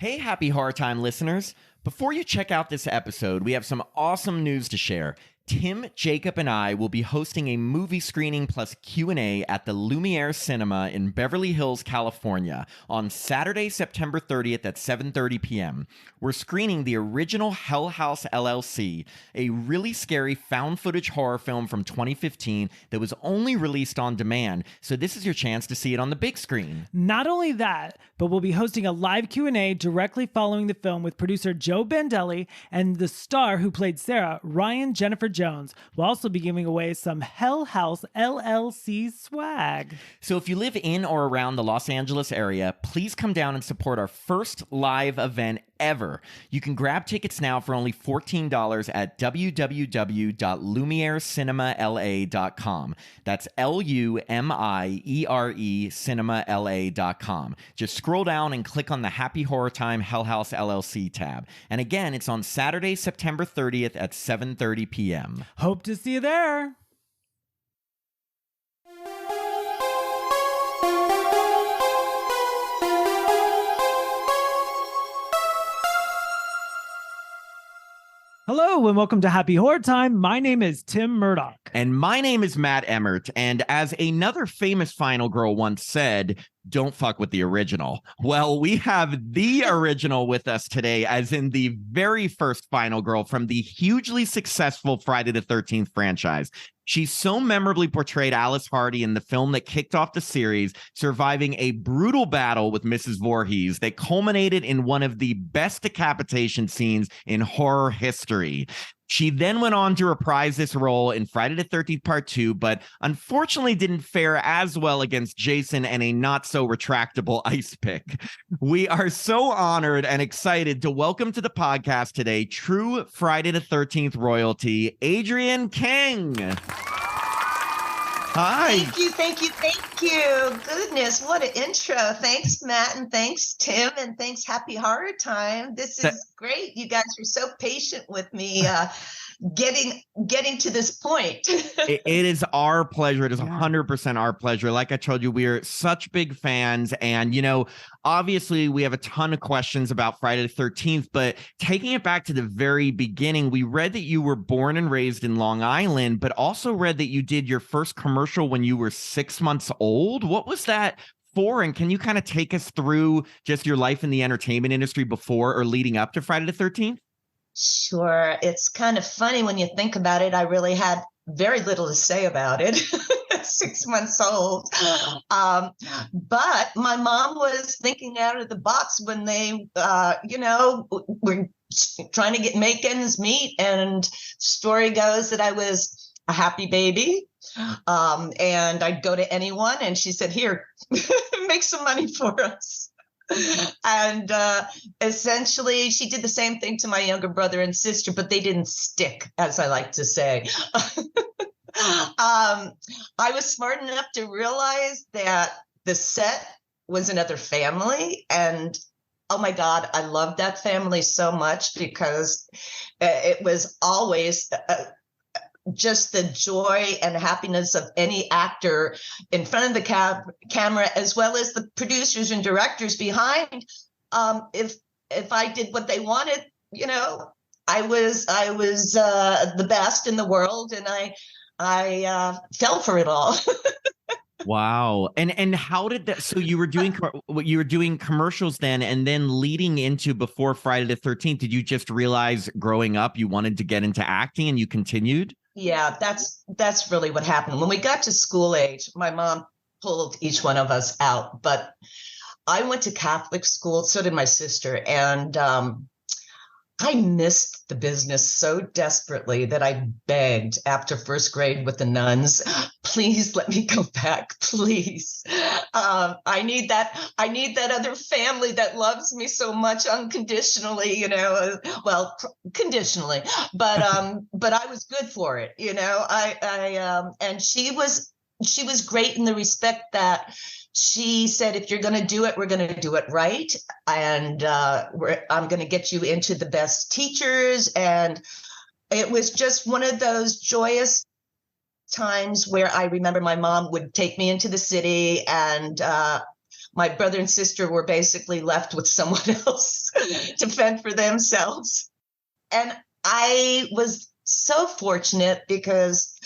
Hey, Happy Horror Time listeners. Before you check out this episode, we have some awesome news to share. Tim, Jacob, and I will be hosting a movie screening plus Q&A at the Lumiere Cinema in Beverly Hills, California on Saturday, September 30th at 7:30 p.m. We're screening the original Hell House LLC, a really scary found footage horror film from 2015 that was only released on demand, so this is your chance to see it on the big screen. Not only that, but we'll be hosting a live Q&A directly following the film with producer Joe Bandelli and the star who played Sarah, Ryan Jennifer Jones. We'll also be giving away some Hell House LLC swag. So if you live in or around the Los Angeles area, please come down and support our first live event ever. You can grab tickets now for only $14 at www.lumierecinema.la.com. That's LUMIERE cinemala.com. Just scroll down and click on the Happy Horror Time Hell House LLC tab. And again, it's on Saturday, September 30th at 7:30 p.m. Hope to see you there. Hello and welcome to Happy Horror Time. My name is Tim Murdoch. And my name is Matt Emmert. And as another famous final girl once said, don't fuck with the original. Well, we have the original with us today, as in the very first final girl from the hugely successful Friday the 13th franchise. She so memorably portrayed Alice Hardy in the film that kicked off the series, surviving a brutal battle with Mrs. Voorhees that culminated in one of the best decapitation scenes in horror history. She then went on to reprise this role in Friday the 13th Part 2, but unfortunately didn't fare as well against Jason and a not-so-retractable ice pick. We are so honored and excited to welcome to the podcast today true Friday the 13th royalty, Adrienne King. Hi. Thank you. Goodness, what an intro. Thanks, Matt, and thanks, Tim, and thanks, Happy Horror Time. This is great. You guys are so patient with me getting to this point. It is our pleasure. It is 100% our pleasure. Like I told you, we're such big fans. And, you know, obviously we have a ton of questions about Friday the 13th, but taking it back to the very beginning, we read that you were born and raised in Long Island, but also read that you did your first commercial when you were 6 months old. What was that for? And can you kind of take us through just your life in the entertainment industry before or leading up to Friday the 13th? Sure. It's kind of funny when you think about it. I really had very little to say about it. 6 months old. But my mom was thinking out of the box when they, were trying to make ends meet. And story goes that I was a happy baby. And I'd go to anyone and she said, here, make some money for us. And essentially she did the same thing to my younger brother and sister, but they didn't stick, as I like to say. I was smart enough to realize that the set was another family. And oh my God, I loved that family so much because it was always just the joy and happiness of any actor in front of the camera, as well as the producers and directors behind. If I did what they wanted, you know, I was the best in the world, and I fell for it all. Wow. And how did that, so you were doing commercials then, and then leading into before Friday the 13th, did you just realize growing up you wanted to get into acting and you continued? Yeah, that's really what happened. When we got to school age, my mom pulled each one of us out, but I went to Catholic school, so did my sister, and I missed the business so desperately that I begged after first grade with the nuns, please let me go back, please. I need that other family that loves me so much unconditionally, you know, well, conditionally, but I was good for it, you know. And she was great in the respect that she said, if you're going to do it, we're going to do it right. And I'm going to get you into the best teachers. And it was just one of those joyous times where I remember my mom would take me into the city, and my brother and sister were basically left with someone else to fend for themselves. And I was so fortunate because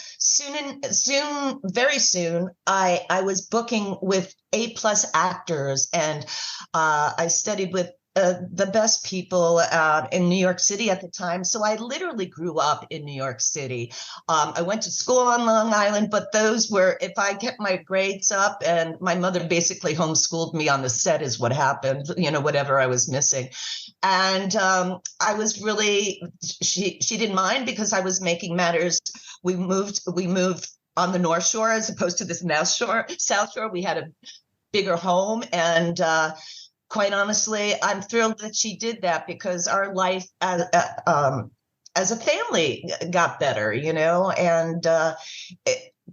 very soon, I was booking with A+ actors, and I studied with the best people in New York City at the time. So I literally grew up in New York City. I went to school on Long Island, but those were, if I kept my grades up, and my mother basically homeschooled me on the set is what happened, whatever I was missing. And I was really, she didn't mind because I was making matters. We moved on the North Shore as opposed to this South Shore. We had a bigger home, and quite honestly, I'm thrilled that she did that because our life as a family got better, and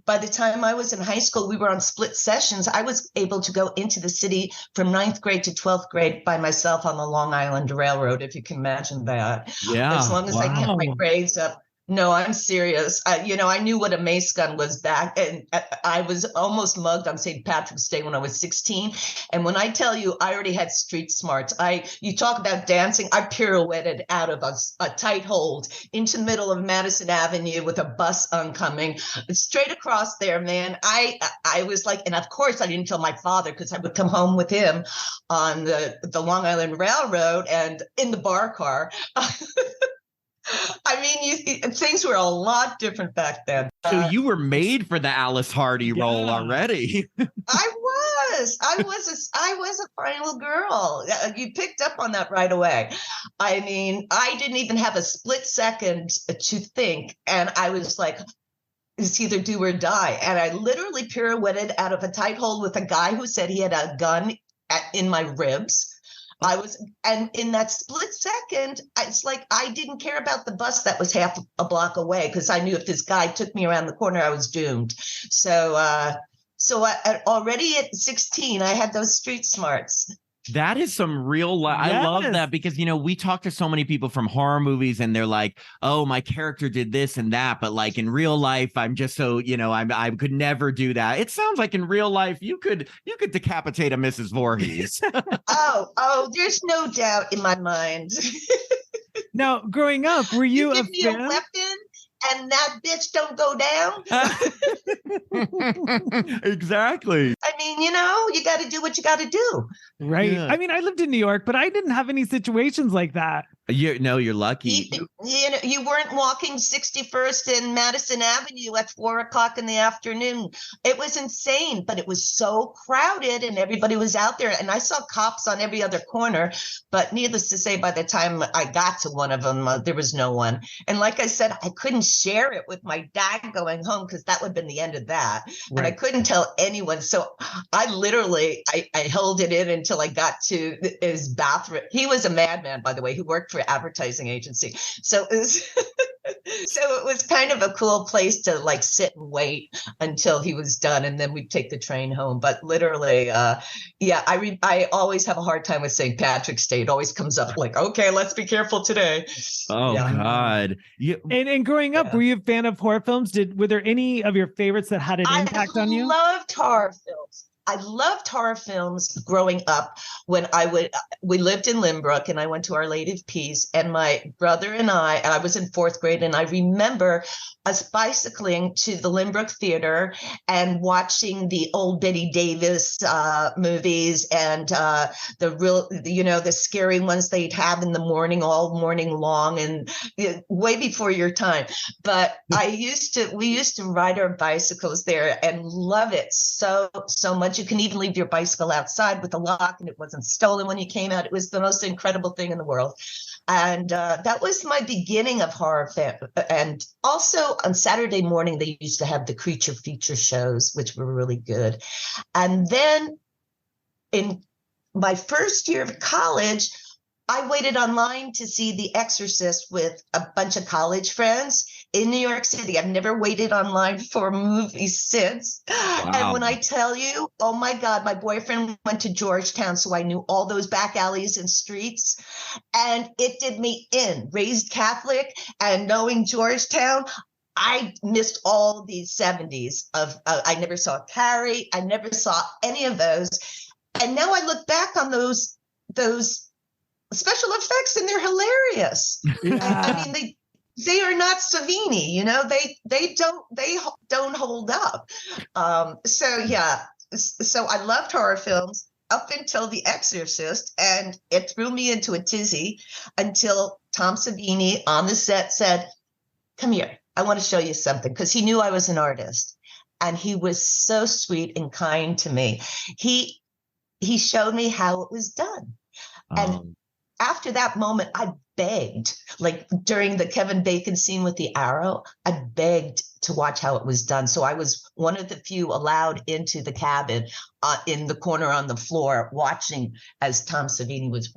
by the time I was in high school, we were on split sessions. I was able to go into the city from 9th grade to 12th grade by myself on the Long Island Railroad, if you can imagine that. Yeah. As long as I kept my grades up. No, I'm serious. I knew what a mace gun was back, and I was almost mugged on St. Patrick's Day when I was 16. And when I tell you, I already had street smarts. You talk about dancing. I pirouetted out of a tight hold into the middle of Madison Avenue with a bus oncoming, straight across there, man. I was like, and of course I didn't tell my father because I would come home with him on the Long Island Railroad and in the bar car. I mean, things were a lot different back then. So you were made for the Alice Hardy role already. I was a fine little girl. You picked up on that right away. I mean, I didn't even have a split second to think. And I was like, it's either do or die. And I literally pirouetted out of a tight hold with a guy who said he had a gun in my ribs. And in that split second, it's like I didn't care about the bus that was half a block away because I knew if this guy took me around the corner, I was doomed. So already at 16, I had those street smarts. That is some real life. Yes. I love that because, we talk to so many people from horror movies and they're like, oh, my character did this and that. But like in real life, I'm just so, I could never do that. It sounds like in real life, you could decapitate a Mrs. Voorhees. Oh, there's no doubt in my mind. Now, growing up, were you give me a weapon and that bitch don't go down? Exactly. I mean, you got to do what you got to do. Right. Yeah. I mean, I lived in New York, but I didn't have any situations like that. You're lucky. You weren't walking 61st and Madison Avenue at 4:00 in the afternoon. It was insane, but it was so crowded and everybody was out there. And I saw cops on every other corner. But needless to say, by the time I got to one of them, there was no one. And like I said, I couldn't share it with my dad going home because that would have been the end of that. Right. And I couldn't tell anyone. So I literally, I held it in until I got to his bathroom. He was a madman, by the way, who worked for advertising agency. So it was kind of a cool place to like sit and wait until he was done, and then we'd take the train home. But literally, I always have a hard time with St. Patrick's Day. It always comes up like, okay, let's be careful today. Oh God! And growing up, were you a fan of horror films? Were there any of your favorites that had an impact on you? I loved horror films. I loved horror films growing up. When we lived in Lynbrook, and I went to Our Lady of Peace, and my brother and I was in 4th grade, and I remember us bicycling to the Lynbrook Theater and watching the old Betty Davis movies and the scary ones they'd have in the morning, all morning long, and way before your time. But we used to ride our bicycles there and love it so much. You can even leave your bicycle outside with a lock and it wasn't stolen when you came out. It was the most incredible thing in the world. And that was my beginning of horror. And also on Saturday morning, they used to have the creature feature shows, which were really good. And then in my first year of college, I waited online to see The Exorcist with a bunch of college friends in New York City. I've never waited online for a movie since. Wow. And when I tell you, oh my God, my boyfriend went to Georgetown, so I knew all those back alleys and streets. And it did me in. Raised Catholic and knowing Georgetown, I missed all these 70s of, I never saw Carrie. I never saw any of those. And now I look back on those special effects and they're hilarious. I mean, they are not Savini, you know, they don't hold up. So I loved horror films up until The Exorcist, and it threw me into a tizzy until Tom Savini on the set said, "Come here, I want to show you something," because he knew I was an artist. And he was so sweet and kind to me. He showed me how it was done. And after that moment, I begged, like during the Kevin Bacon scene with the arrow, I begged to watch how it was done. So I was one of the few allowed into the cabin in the corner on the floor, watching as Tom Savini was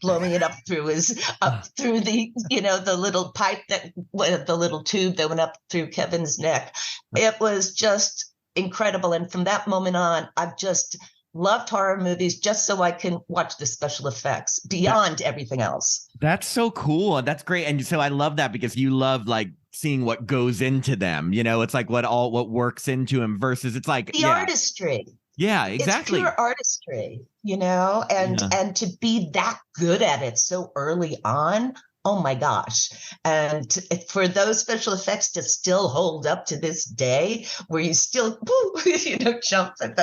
blowing it up through the, you know, the little pipe the little tube that went up through Kevin's neck. It was just incredible. And from that moment on, I've just loved horror movies just so I can watch the special effects beyond everything else. That's so cool. That's great. And so I love that because you love like seeing what goes into them. You know, it's like what works into them versus it's like the artistry. Yeah, exactly. It's pure artistry, you know, and to be that good at it so early on. Oh my gosh. And for those special effects to still hold up to this day, where you still, you know, jump at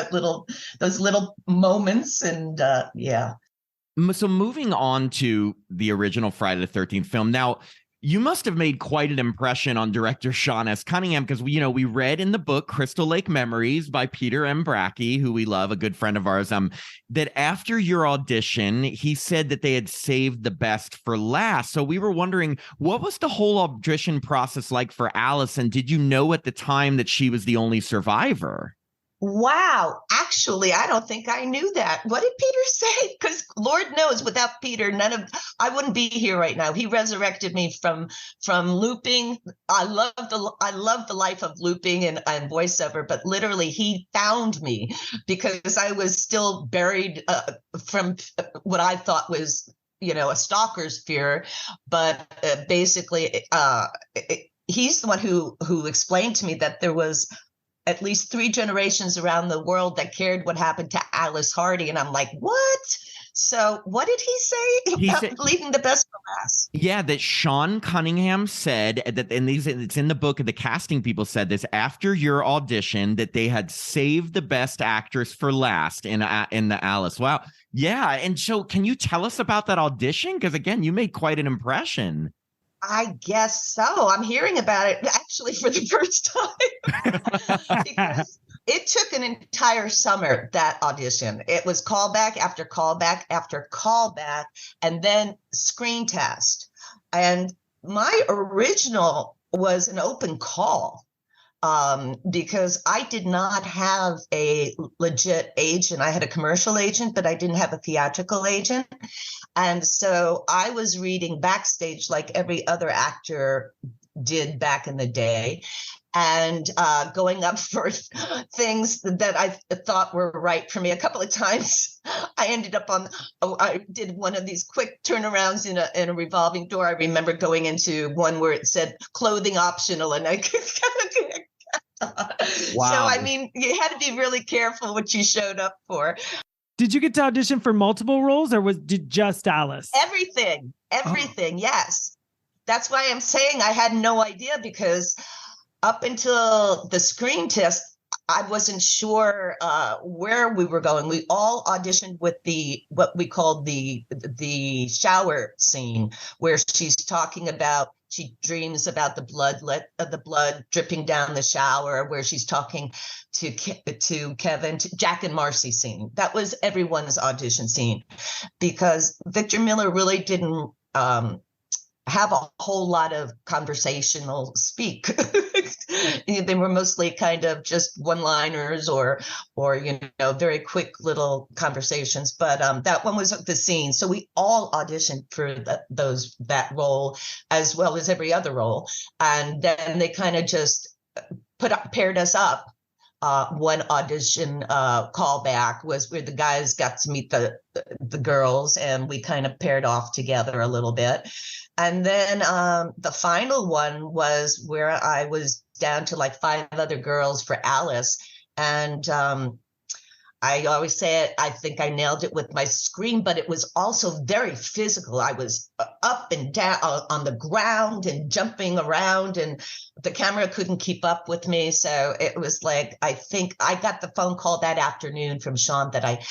those little moments. And So moving on to the original Friday the 13th film. Now, you must have made quite an impression on director Sean S. Cunningham because, we read in the book Crystal Lake Memories by Peter M. Bracke, who we love, a good friend of ours, that after your audition, he said that they had saved the best for last. So we were wondering, what was the whole audition process like for Alice? And did you know at the time that she was the only survivor? Wow. Actually, I don't think I knew that. What did Peter say? Because Lord knows, without Peter, I wouldn't be here right now. He resurrected me from looping. I love the life of looping and voiceover, but literally he found me because I was still buried from what I thought was, a stalker's fear. But basically, he's the one who explained to me that there was at least 3 generations around the world that cared what happened to Alice Hardy. And I'm like, what? So what did he say about leaving the best for last? Yeah, that Sean Cunningham said that, and it's in the book, the casting people said this after your audition, that they had saved the best actress for last in the Alice. Wow. Yeah. And so can you tell us about that audition? Because again, you made quite an impression. I guess so. I'm hearing about it actually for the first time because it took an entire summer, that audition. It was callback after callback after callback, and then screen test. And my original was an open call because I did not have a legit agent. I had a commercial agent, but I didn't have a theatrical agent. And so I was reading backstage like every other actor did back in the day, and going up for things that I thought were right for me. A couple of times I ended up I did one of these quick turnarounds in a revolving door. I remember going into one where it said clothing optional, and I wow. So, I mean, you had to be really careful what you showed up for. Did you get to audition for multiple roles, or was it just Alice? Everything. Yes. That's why I'm saying I had no idea, because up until the screen test, I wasn't sure where we were going. We all auditioned with what we called the shower scene, where she's talking about, she dreams about the blood dripping down the shower, where she's talking to Kevin, to Jack and Marcy scene. That was everyone's audition scene, because Victor Miller really didn't have a whole lot of conversational speak. They were mostly kind of just one-liners or very quick little conversations. But that one was the scene. So we all auditioned for that role, as well as every other role. And then they kind of just paired us up. One audition callback was where the guys got to meet the girls, and we kind of paired off together a little bit. And then the final one was where I was down to like 5 other girls for Alice. And I always say it, I think I nailed it with my scream, but it was also very physical. I was up and down on the ground and jumping around, and the camera couldn't keep up with me. So it was like, I think I got the phone call that afternoon from Sean that I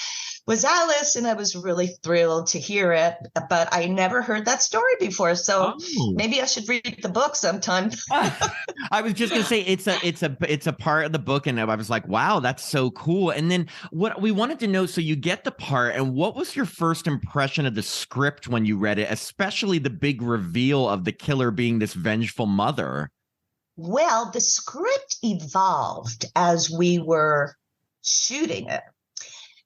was Alice, and I was really thrilled to hear it, but I never heard that story before. So maybe I should read the book sometime. I was just gonna say it's a part of the book, and I was like, wow, that's so cool. And then what we wanted to know, so you get the part, and what was your first impression of the script when you read it, especially the big reveal of the killer being this vengeful mother? Well, the script evolved as we were shooting it.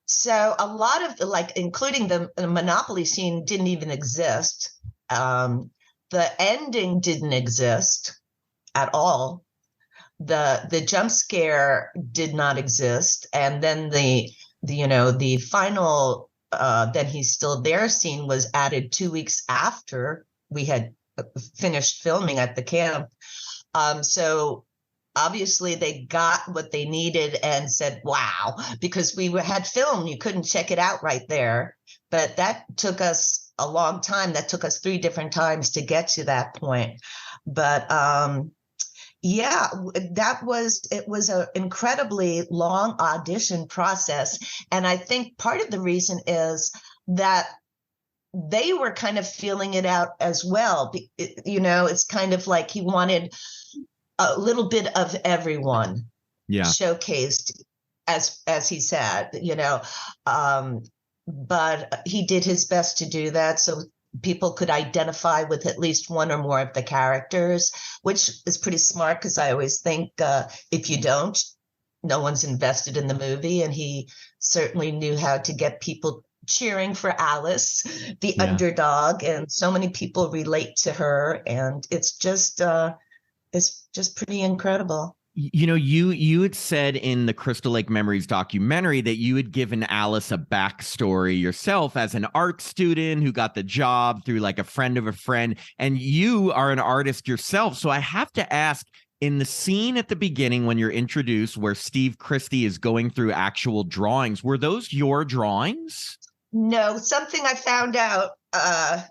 So a lot of including the Monopoly scene didn't even exist. The ending didn't exist at all. The jump scare did not exist. And then the final then he's still there scene was added 2 weeks after we had finished filming at the camp. So obviously they got what they needed and said, wow, because we had film, you couldn't check it out right there. But that took us a long time. That took us 3 different times to get to that point. But yeah, it was an incredibly long audition process. And I think part of the reason is that they were kind of feeling it out as well. It's kind of like he wanted a little bit of everyone showcased, as he said, but he did his best to do that so people could identify with at least one or more of the characters, which is pretty smart, because I always think if you don't, no one's invested in the movie. And he certainly knew how to get people cheering for Alice, the underdog, and so many people relate to her, and it's just pretty incredible. You had said in the Crystal Lake Memories documentary that you had given Alice a backstory yourself as an art student who got the job through like a friend of a friend, and you are an artist yourself. So I have to ask, in the scene at the beginning when you're introduced where Steve Christie is going through actual drawings, were those your drawings? No, something I found out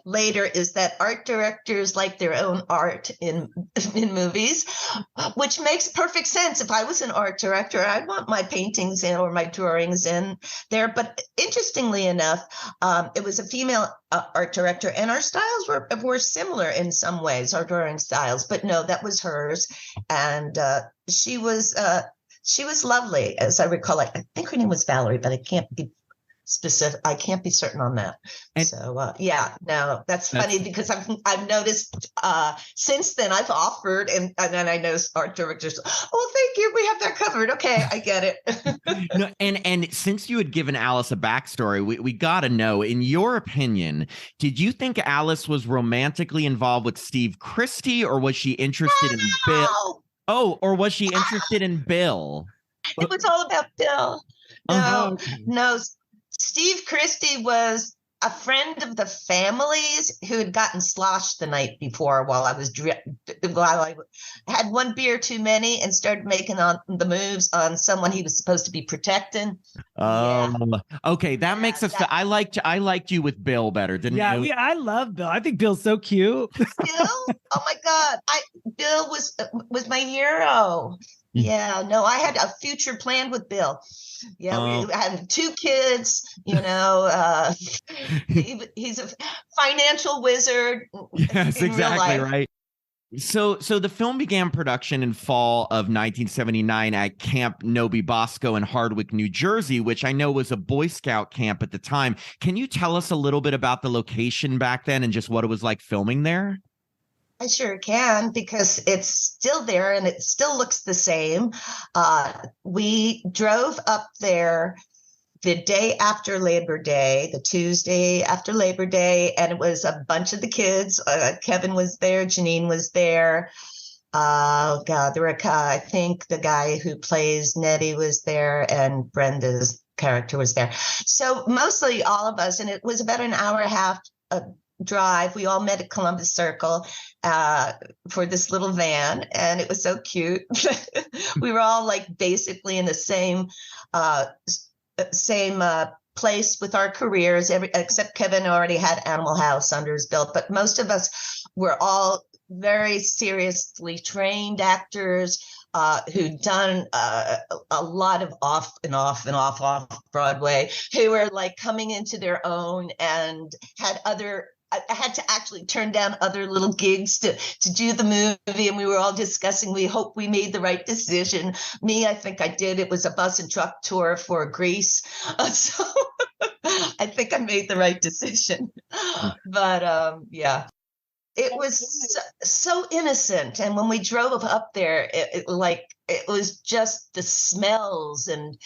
later is that art directors like their own art in movies, which makes perfect sense. If I was an art director, I'd want my paintings in or my drawings in there. But interestingly enough, it was a female art director, and our styles were similar in some ways, our drawing styles. But no, that was hers, and she was lovely, as I recall. I think her name was Valerie, but I can't be specific. I can't be certain on that. And so that's funny, because I've noticed since then I've offered, and then I know art directors, oh, thank you, we have that covered. Okay, I get it. No, and since you had given Alice a backstory, we got to know, in your opinion, did you think Alice was romantically involved with Steve Christie, or was she interested in Bill? Oh, or was she interested in Bill? It was all about Bill. No. Steve Christie was a friend of the family's who had gotten sloshed the night before while I had one beer too many and started making on the moves on someone he was supposed to be protecting. Okay, that makes sense. I liked you with Bill better, didn't you? Yeah, I love Bill. I think Bill's so cute. Bill? Oh my God. Bill was my hero. Yeah, no, I had a future planned with Bill. Yeah, we had 2 kids, he's a financial wizard. Yes, exactly right. So the film began production in fall of 1979 at Camp Nobi Bosco in Hardwick, New Jersey, which I know was a Boy Scout camp at the time. Can you tell us a little bit about the location back then and just what it was like filming there? I sure can, because it's still there and it still looks the same. We drove up there the day after Labor Day, the Tuesday after Labor Day, and it was a bunch of the kids. Kevin was there, Janine was there. Oh God, I think the guy who plays Nettie was there, and Brenda's character was there. So mostly all of us, and it was about an hour and a half drive. We all met at Columbus Circle for this little van, and it was so cute. We were all like basically in the same place with our careers. Except Kevin already had Animal House under his belt, but most of us were all very seriously trained actors who'd done a lot of off Broadway, who were like coming into their own and had other. I had to actually turn down other little gigs to do the movie, and we were all discussing. We hope we made the right decision. Me, I think I did. It was a bus and truck tour for Greece, so I think I made the right decision. But yeah. It was so innocent. And when we drove up there, it was just the smells and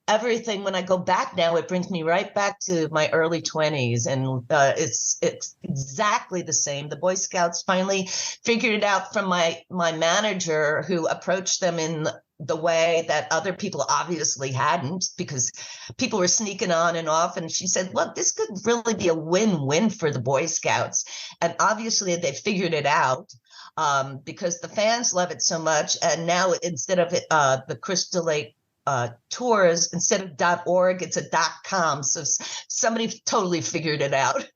everything. When I go back now, it brings me right back to my early 20s. And it's exactly the same. The Boy Scouts finally figured it out from my manager, who approached them in the way that other people obviously hadn't, because people were sneaking on and off. And she said, look, this could really be a win-win for the Boy Scouts. And obviously they figured it out because the fans love it so much. And now instead of the Crystal Lake tours, instead of .org, it's a .com. So somebody totally figured it out.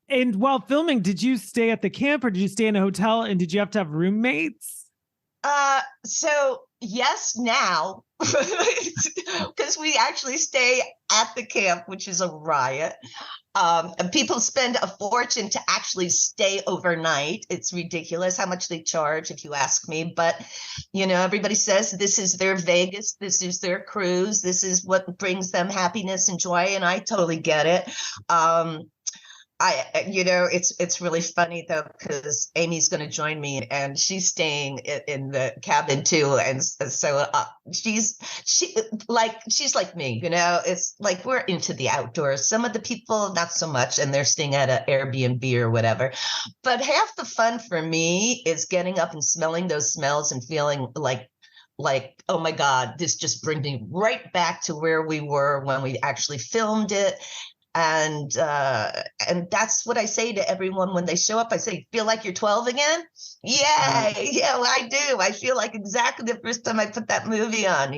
And while filming, did you stay at the camp or did you stay in a hotel, and did you have to have roommates? So yes, now, because we actually stay at the camp, which is a riot. And people spend a fortune to actually stay overnight. It's ridiculous how much they charge, if you ask me. But, everybody says this is their Vegas. This is their cruise. This is what brings them happiness and joy. And I totally get it. It's really funny though, because Amy's going to join me and she's staying in the cabin too. And so she's like me, it's like we're into the outdoors. Some of the people, not so much, and they're staying at an Airbnb or whatever. But half the fun for me is getting up and smelling those smells and feeling like, oh my God, this just brings me right back to where we were when we actually filmed it. And that's what I say to everyone when they show up. I say, feel like you're 12 again? Yeah, well, I do. I feel like exactly the first time I put that movie on,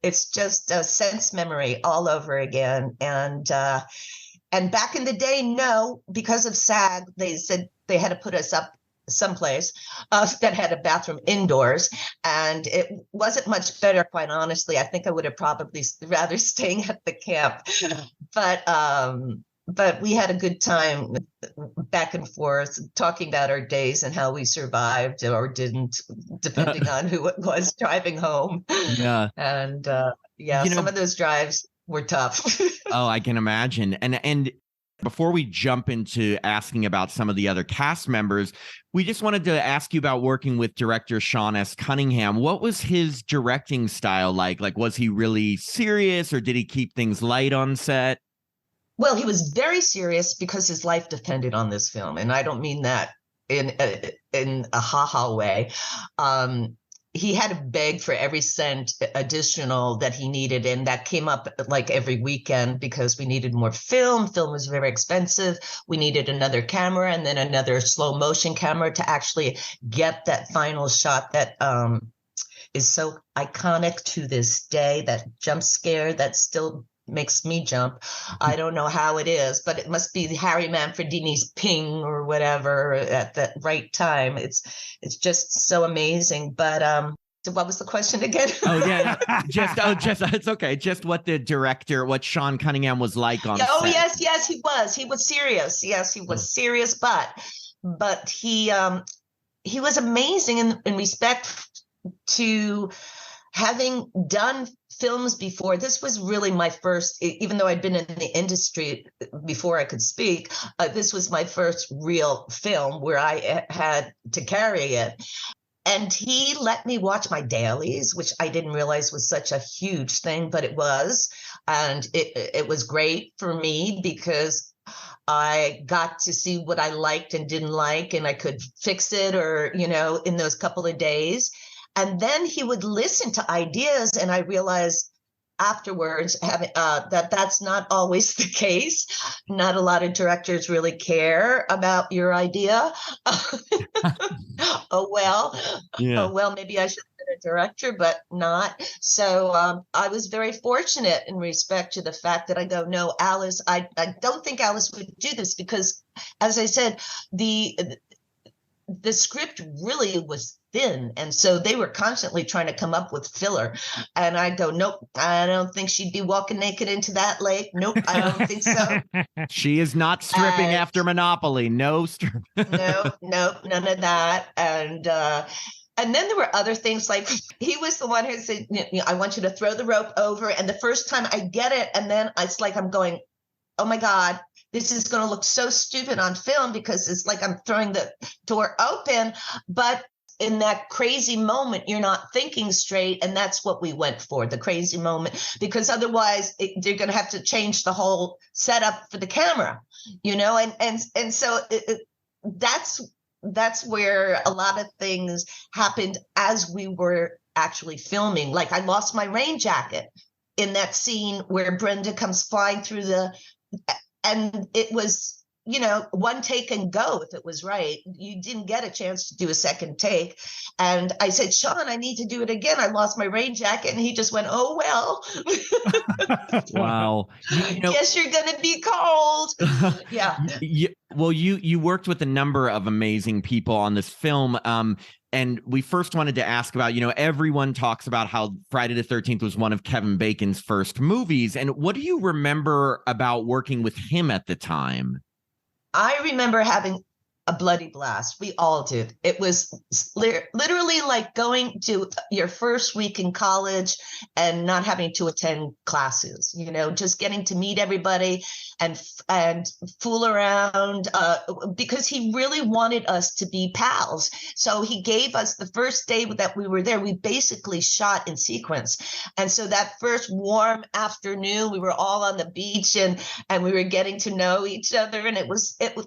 It's just a sense memory all over again. And back in the day, no, because of SAG, they said they had to put us up someplace that had a bathroom indoors, and it wasn't much better, quite honestly. I think I would have probably rather staying at the camp, but we had a good time back and forth talking about our days and how we survived or didn't, depending on who it was driving home. Yeah. And some of those drives were tough. Oh, I can imagine. And before we jump into asking about some of the other cast members, we just wanted to ask you about working with director Sean S. Cunningham. What was his directing style like? Like, was he really serious or did he keep things light on set? Well, he was very serious because his life depended on this film. And I don't mean that in a ha-ha way. He had to beg for every cent additional that he needed. And that came up like every weekend because we needed more film. Film was very expensive. We needed another camera and then another slow motion camera to actually get that final shot that is so iconic to this day, that jump scare that still makes me jump. I don't know how it is, but it must be Harry Manfredini's ping or whatever at that right time. It's just so amazing. But so what was the question again? Oh yeah, it's okay. Just what Sean Cunningham was like on set. Yes, he was. He was serious. Yes, he was serious, but he was amazing in respect to having done films before. This was really my first, even though I'd been in the industry before I could speak, this was my first real film where I had to carry it. And he let me watch my dailies, which I didn't realize was such a huge thing, but it was. And it was great for me because I got to see what I liked and didn't like, and I could fix it or, in those couple of days. And then he would listen to ideas, and I realized afterwards that's not always the case. Not a lot of directors really care about your idea. Oh well, maybe I should have been a director, but not. So I was very fortunate in respect to the fact that I go, no, Alice, I don't think Alice would do this because, as I said, the script really was thin. And so they were constantly trying to come up with filler. And I go, nope, I don't think she'd be walking naked into that lake. Nope, I don't think so. She is not stripping after Monopoly. No strip. No, none of that. And then there were other things like he was the one who said, I want you to throw the rope over. And the first time I get it, and then it's like I'm going, oh my God, this is going to look so stupid on film because it's like I'm throwing the door open. But in that crazy moment, you're not thinking straight. And that's what we went for, the crazy moment, because otherwise they're going to have to change the whole setup for the camera, and so that's where a lot of things happened as we were actually filming. Like I lost my rain jacket in that scene where Brenda comes flying through and it was, one take and go if it was right. You didn't get a chance to do a second take. And I said, Sean, I need to do it again. I lost my rain jacket. And he just went, oh, well. Wow. Guess you're going to be cold. Yeah. Well, you worked with a number of amazing people on this film. And we first wanted to ask about, everyone talks about how Friday the 13th was one of Kevin Bacon's first movies. And what do you remember about working with him at the time? I remember having a bloody blast. We all did. It was literally like going to your first week in college and not having to attend classes, just getting to meet everybody and fool around because he really wanted us to be pals. So he gave us the first day that we were there, we basically shot in sequence. And so that first warm afternoon, we were all on the beach and we were getting to know each other. And it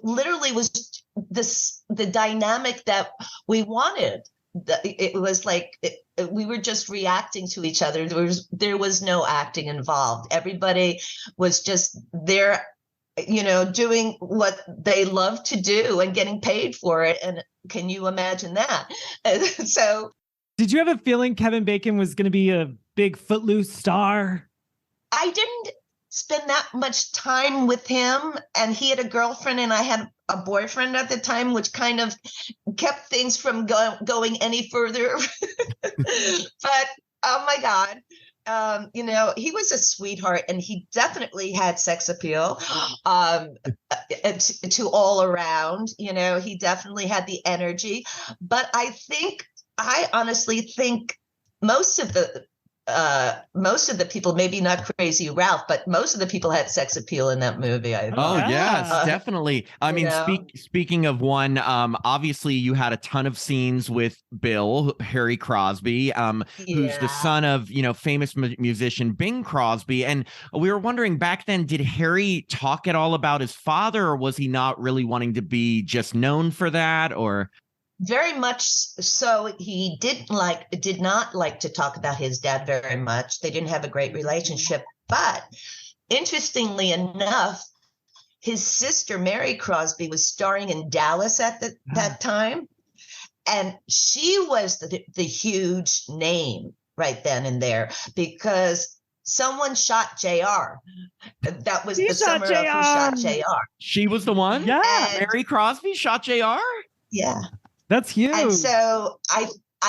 literally was the dynamic that we wanted. It was like we were just reacting to each other. There was no acting involved. Everybody was just there, doing what they love to do and getting paid for it. And can you imagine that? So, did you have a feeling Kevin Bacon was going to be a big Footloose star? I didn't spend that much time with him, and he had a girlfriend and I had a boyfriend at the time, which kind of kept things from going any further. But oh my God, he was a sweetheart and he definitely had sex appeal to all around. He definitely had the energy. But I honestly think most of the people, maybe not Crazy Ralph, but most of the people had sex appeal in that movie. I thought. Oh, yes, definitely. I mean, speaking of one, obviously you had a ton of scenes with Bill, Harry Crosby, who's the son of, famous musician Bing Crosby. And we were wondering back then, did Harry talk at all about his father, or was he not really wanting to be just known for that? Or very much so. He did not like to talk about his dad very much. They didn't have a great relationship. But interestingly enough, his sister, Mary Crosby, was starring in Dallas at that time. And she was the huge name right then and there because someone shot JR. That was the summer of who shot JR. She was the one? Yeah. Mary Crosby shot JR? Yeah. That's huge. And so I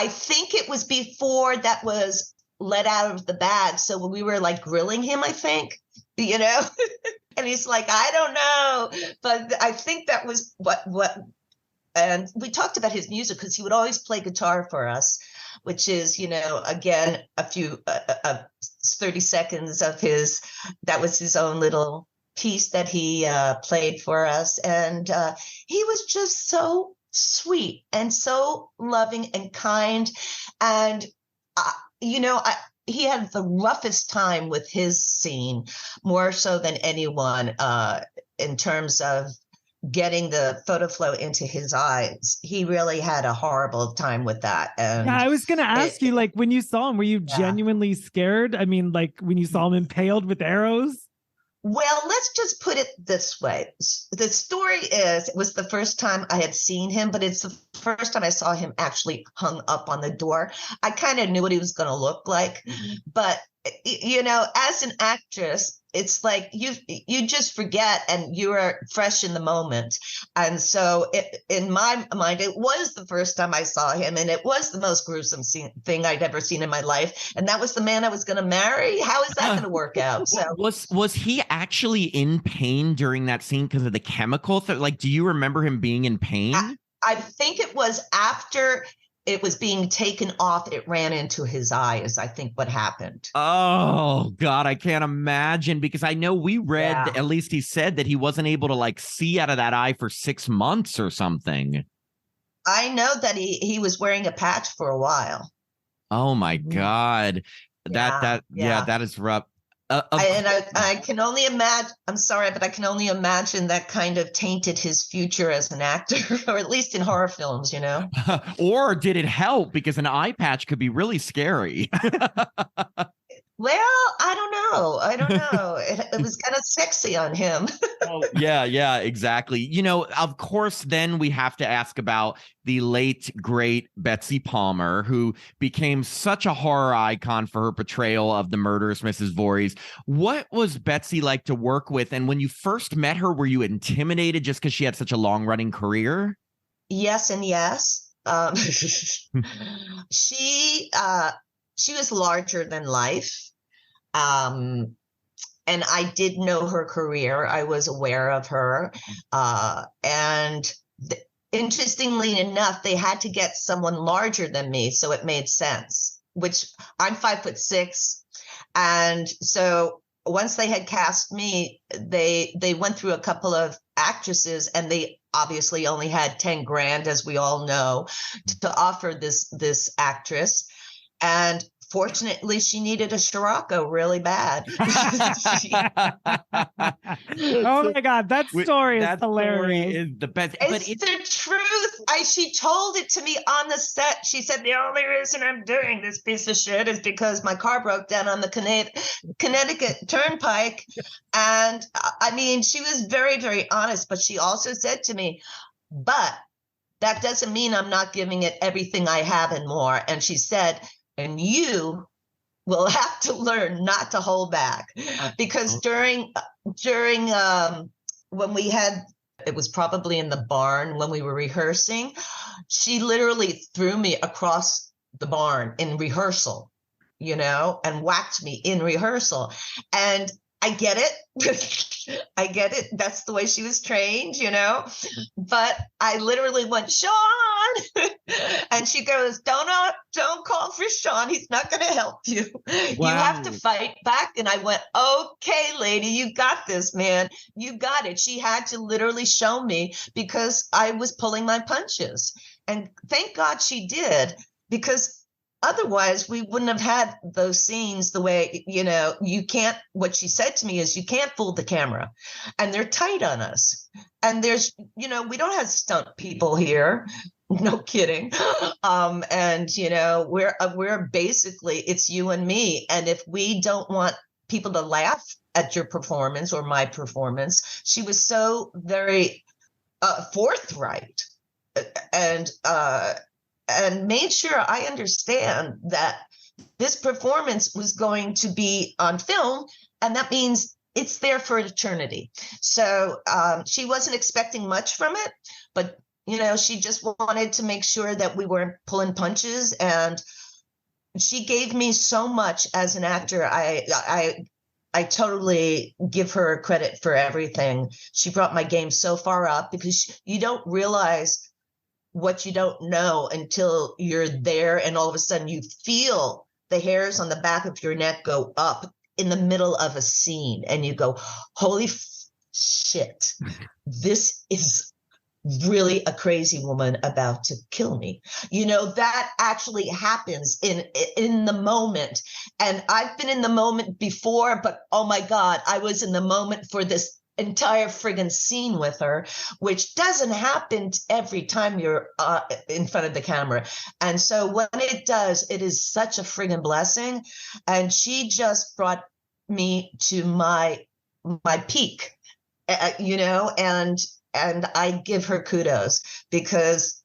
think it was before that was let out of the bag. So when we were like grilling him, I think, and he's like, I don't know. But I think that was what, and we talked about his music because he would always play guitar for us, which is, again, a few 30 seconds of that was his own little piece that he played for us. And he was just so sweet and so loving and kind. And, he had the roughest time with his scene, more so than anyone, in terms of getting the photo flow into his eyes. He really had a horrible time with that. And I was going to ask you, like, when you saw him, were you genuinely scared? I mean, like when you saw him impaled with arrows? Well, let's just put it this way. The story is, it was the first time I had seen him, but it's the first time I saw him actually hung up on the door, I kind of knew what he was going to look like. But, you know, as an actress, it's like you just forget and you are fresh in the moment. And so in my mind, it was the first time I saw him, and it was the most gruesome thing I'd ever seen in my life. And that was the man I was going to marry. How is that going to work out? So was he actually in pain during that scene because of the chemical? Like, do you remember him being in pain? I think it was after it was being taken off, it ran into his eye, is I think what happened. Oh God, I can't imagine, because I know we read, at least he said that he wasn't able to like see out of that eye for 6 months or something. I know that he was wearing a patch for a while. Oh my God. That is rough. I can only imagine, I'm sorry, but I can only imagine that kind of tainted his future as an actor, or at least in horror films, you know? Or did it help? Because an eye patch could be really scary. Well, I don't know. It was kind of sexy on him. Oh, yeah, exactly. You know, of course, then we have to ask about the late, great Betsy Palmer, who became such a horror icon for her portrayal of the murderous Mrs. Voorhees. What was Betsy like to work with? And when you first met her, were you intimidated just because she had such a long-running career? Yes and yes. She was larger than life. And I did know her career. I was aware of her. Interestingly enough, they had to get someone larger than me, so it made sense, which I'm 5'6". And so once they had cast me, they went through a couple of actresses, and they obviously only had 10 grand, as we all know, to offer this actress. And fortunately, she needed a Scirocco really bad. Oh my God, that story is hilarious. Story is the best. It's the truth. She told it to me on the set. She said, the only reason I'm doing this piece of shit is because my car broke down on the Connecticut Turnpike. And I mean, she was very, very honest, but she also said to me, but that doesn't mean I'm not giving it everything I have and more. And she said, and you will have to learn not to hold back, because during when we had, it was probably in the barn when we were rehearsing, she literally threw me across the barn in rehearsal, you know, and whacked me in rehearsal. And I get it. I get it. That's the way she was trained, you know. But I literally went, Sean, and she goes, don't call for Sean. He's not going to help you. Wow. You have to fight back. And I went, okay, lady, you got this, man. You got it. She had to literally show me, because I was pulling my punches. And thank God she did, because otherwise, we wouldn't have had those scenes the way, you know, what she said to me is, you can't fool the camera, and they're tight on us. And there's, you know, we don't have stunt people here. No kidding. And, you know, we're basically, it's you and me. And if we don't want people to laugh at your performance or my performance, she was so very forthright and made sure I understand that this performance was going to be on film, and that means it's there for eternity. So she wasn't expecting much from it, but, you know, she just wanted to make sure that we weren't pulling punches. And she gave me so much as an actor. I totally give her credit for everything. She brought my game so far up, because you don't realize what you don't know until you're there, and all of a sudden you feel the hairs on the back of your neck go up in the middle of a scene, and you go, holy shit, this is really a crazy woman about to kill me. You know, that actually happens in the moment. And I've been in the moment before, but oh my God, I was in the moment for this entire friggin' scene with her, which doesn't happen every time you're in front of the camera. And so when it does, it is such a friggin' blessing. And she just brought me to my peak, you know, and I give her kudos, because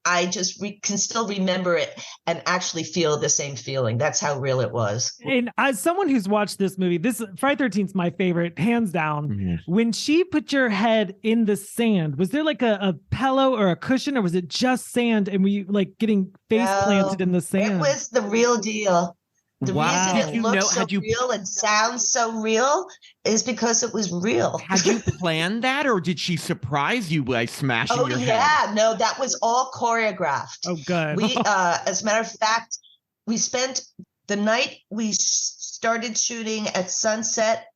I just can still remember it and actually feel the same feeling. That's how real it was. And as someone who's watched this movie, this Friday 13th is my favorite, hands down. Mhm. When she put your head in the sand, was there like a pillow or a cushion, or was it just sand and were you like getting face planted in the sand? It was the real deal. The Wow. reason Did it you looks know- so had you- real and sounds so real is because it was real. Had you planned that, or did she surprise you by smashing Oh your head? yeah, no, that was all choreographed. Oh, good. We, as a matter of fact, we spent the night we started shooting at sunset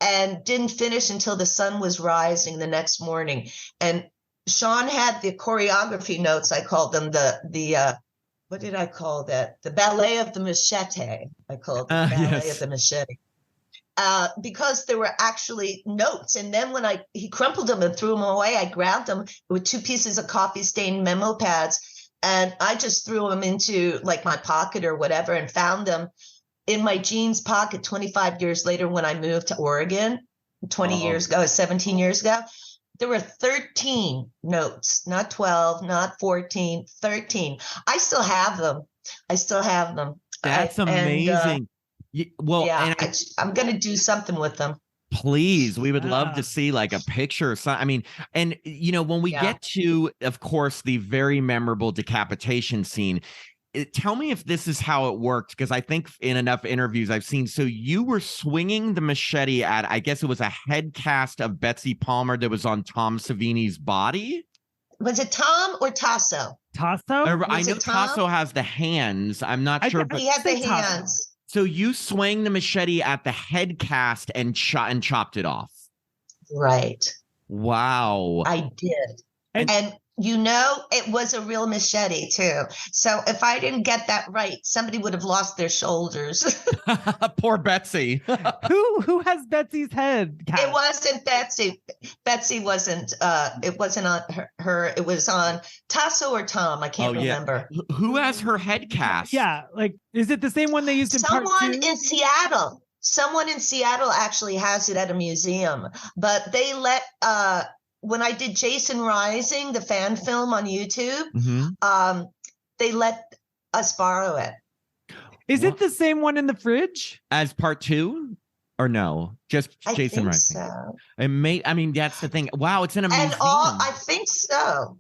and didn't finish until the sun was rising the next morning. And Sean had the choreography notes. I called them the what did I call that? The ballet of the machete. I called it the ballet of the machete. Because there were actually notes. And then when he crumpled them and threw them away, I grabbed them with 2 pieces of coffee stained memo pads. And I just threw them into like my pocket or whatever and found them in my jeans pocket 25 years later when I moved to Oregon 17 years ago. There were 13 notes, not 12, not 14, 13. I still have them. That's amazing. I'm going to do something with them. Please, we would love to see like a picture or something. I mean, and when we get to, of course, the very memorable decapitation scene, tell me if this is how it worked, because I think in enough interviews I've seen. So you were swinging the machete at, I guess it was a head cast of Betsy Palmer that was on Tom Savini's body. Was it Tom or Tasso? Tasso? I know Tasso has the hands. I'm not sure, but he had the hands. So you swung the machete at the head cast and chopped it off. Right. Wow. I did. And it was a real machete too. So if I didn't get that right, somebody would have lost their shoulders. Poor Betsy. Who has Betsy's head cast? It wasn't Betsy. Betsy wasn't. It wasn't on her. It was on Tasso or Tom. I can't remember. Who has her head cast? Yeah, like is it the same one they used in part 2? Someone in Seattle. Someone in Seattle actually has it at a museum, but they let. When I did Jason Rising, the fan film on YouTube, they let us borrow it. Is it the same one in the fridge? As part 2? Or no? Just Jason Rising? So. I mean, that's the thing. Wow, it's in a museum. I think so.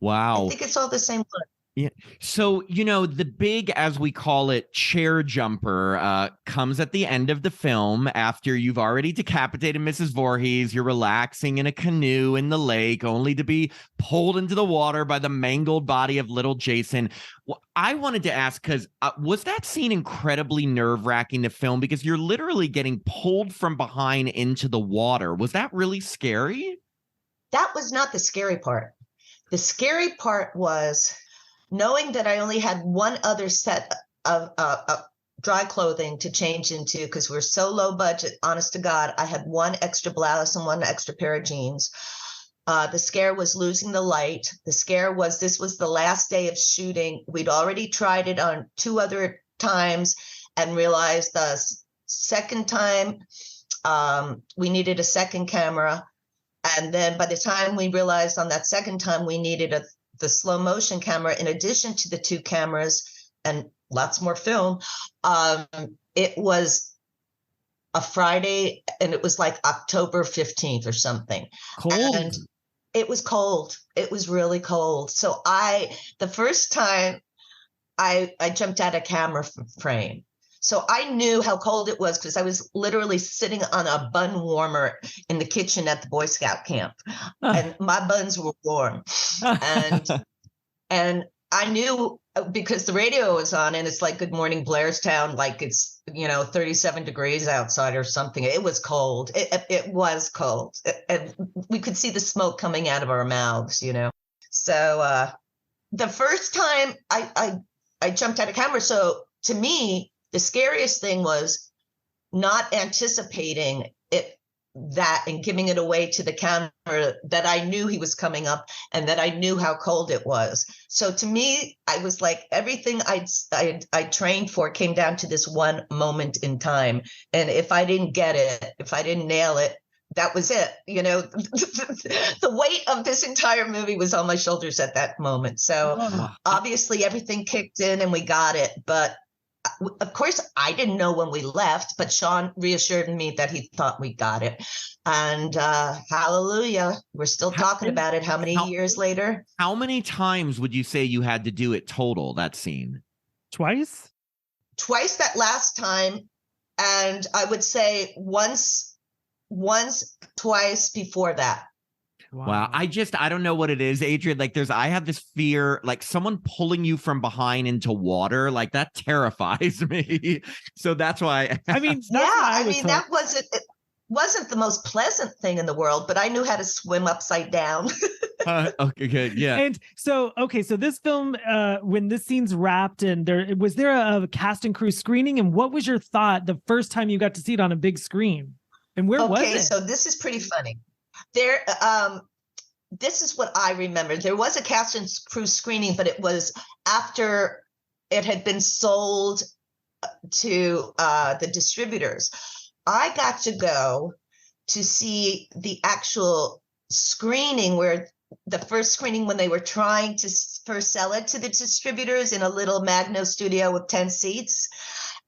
Wow. I think it's all the same book. Yeah. So, the big, as we call it, chair jumper comes at the end of the film after you've already decapitated Mrs. Voorhees. You're relaxing in a canoe in the lake, only to be pulled into the water by the mangled body of little Jason. Well, I wanted to ask, because was that scene incredibly nerve-wracking to film? Because you're literally getting pulled from behind into the water. Was that really scary? That was not the scary part. The scary part was knowing that I only had one other set of dry clothing to change into, because we're so low budget, honest to God, I had one extra blouse and one extra pair of jeans. The scare was losing the light. The scare was this was the last day of shooting. We'd already tried it on 2 other times and realized the second time we needed a second camera. And then by the time we realized on that second time we needed the slow motion camera, in addition to the 2 cameras and lots more film, it was a Friday and it was like October 15th or something. Cold. And it was cold. It was really cold. So the first time I jumped out of camera frame. So I knew how cold it was because I was literally sitting on a bun warmer in the kitchen at the Boy Scout camp, and my buns were warm. And I knew because the radio was on, and it's like Good Morning Blairstown, like it's 37 degrees outside or something. It was cold. It was cold, and we could see the smoke coming out of our mouths. So the first time I jumped out of camera. So to me, the scariest thing was not anticipating that and giving it away to the camera, that I knew he was coming up and that I knew how cold it was. So to me, I was like, everything I trained for came down to this one moment in time. And if I didn't get it, if I didn't nail it, that was it. You know, the weight of this entire movie was on my shoulders at that moment. So obviously everything kicked in and we got it. But of course, I didn't know when we left, but Sean reassured me that he thought we got it. And hallelujah, we're still talking about it. How many years later? How many times would you say you had to do it total, that scene? Twice that last time. And I would say once, twice before that. Wow. I don't know what it is, Adrienne. Like I have this fear, like someone pulling you from behind into water, like that terrifies me. So that's why. I mean, that wasn't the most pleasant thing in the world, but I knew how to swim upside down. Okay, good. Yeah. And so this film, when this scene's wrapped, and was there a cast and crew screening, and what was your thought the first time you got to see it on a big screen? And where was it? Okay, so this is pretty funny. This is what I remember. There was a cast and crew screening, but it was after it had been sold to the distributors. I got to go to see the actual screening, where the first screening when they were trying to first sell it to the distributors in a little Magno studio with 10 seats,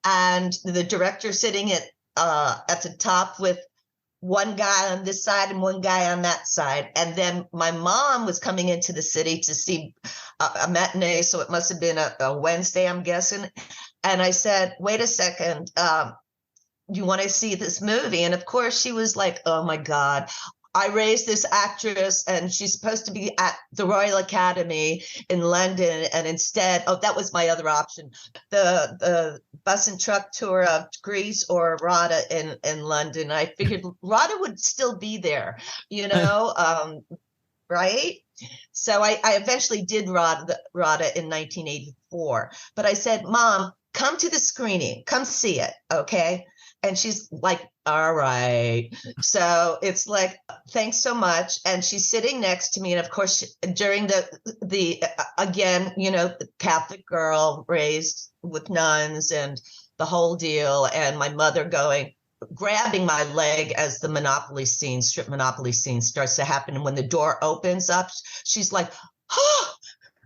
and the director sitting at the top with one guy on this side and one guy on that side. And then my mom was coming into the city to see a matinee, so it must have been a Wednesday, I'm guessing. And I said, wait a second, you want to see this movie? And of course she was like, oh my God, I raised this actress and she's supposed to be at the Royal Academy in London. And instead, that was my other option, the bus and truck tour of Greece or RADA in London. I figured RADA would still be there, you know, right? So I eventually did RADA in 1984. But I said, Mom, come to the screening, come see it, okay? And she's like, all right. So it's like, thanks so much. And she's sitting next to me. And of course, during the again, you know, the Catholic girl raised with nuns and the whole deal. And my mother grabbing my leg as the strip Monopoly scene starts to happen. And when the door opens up, she's like, oh,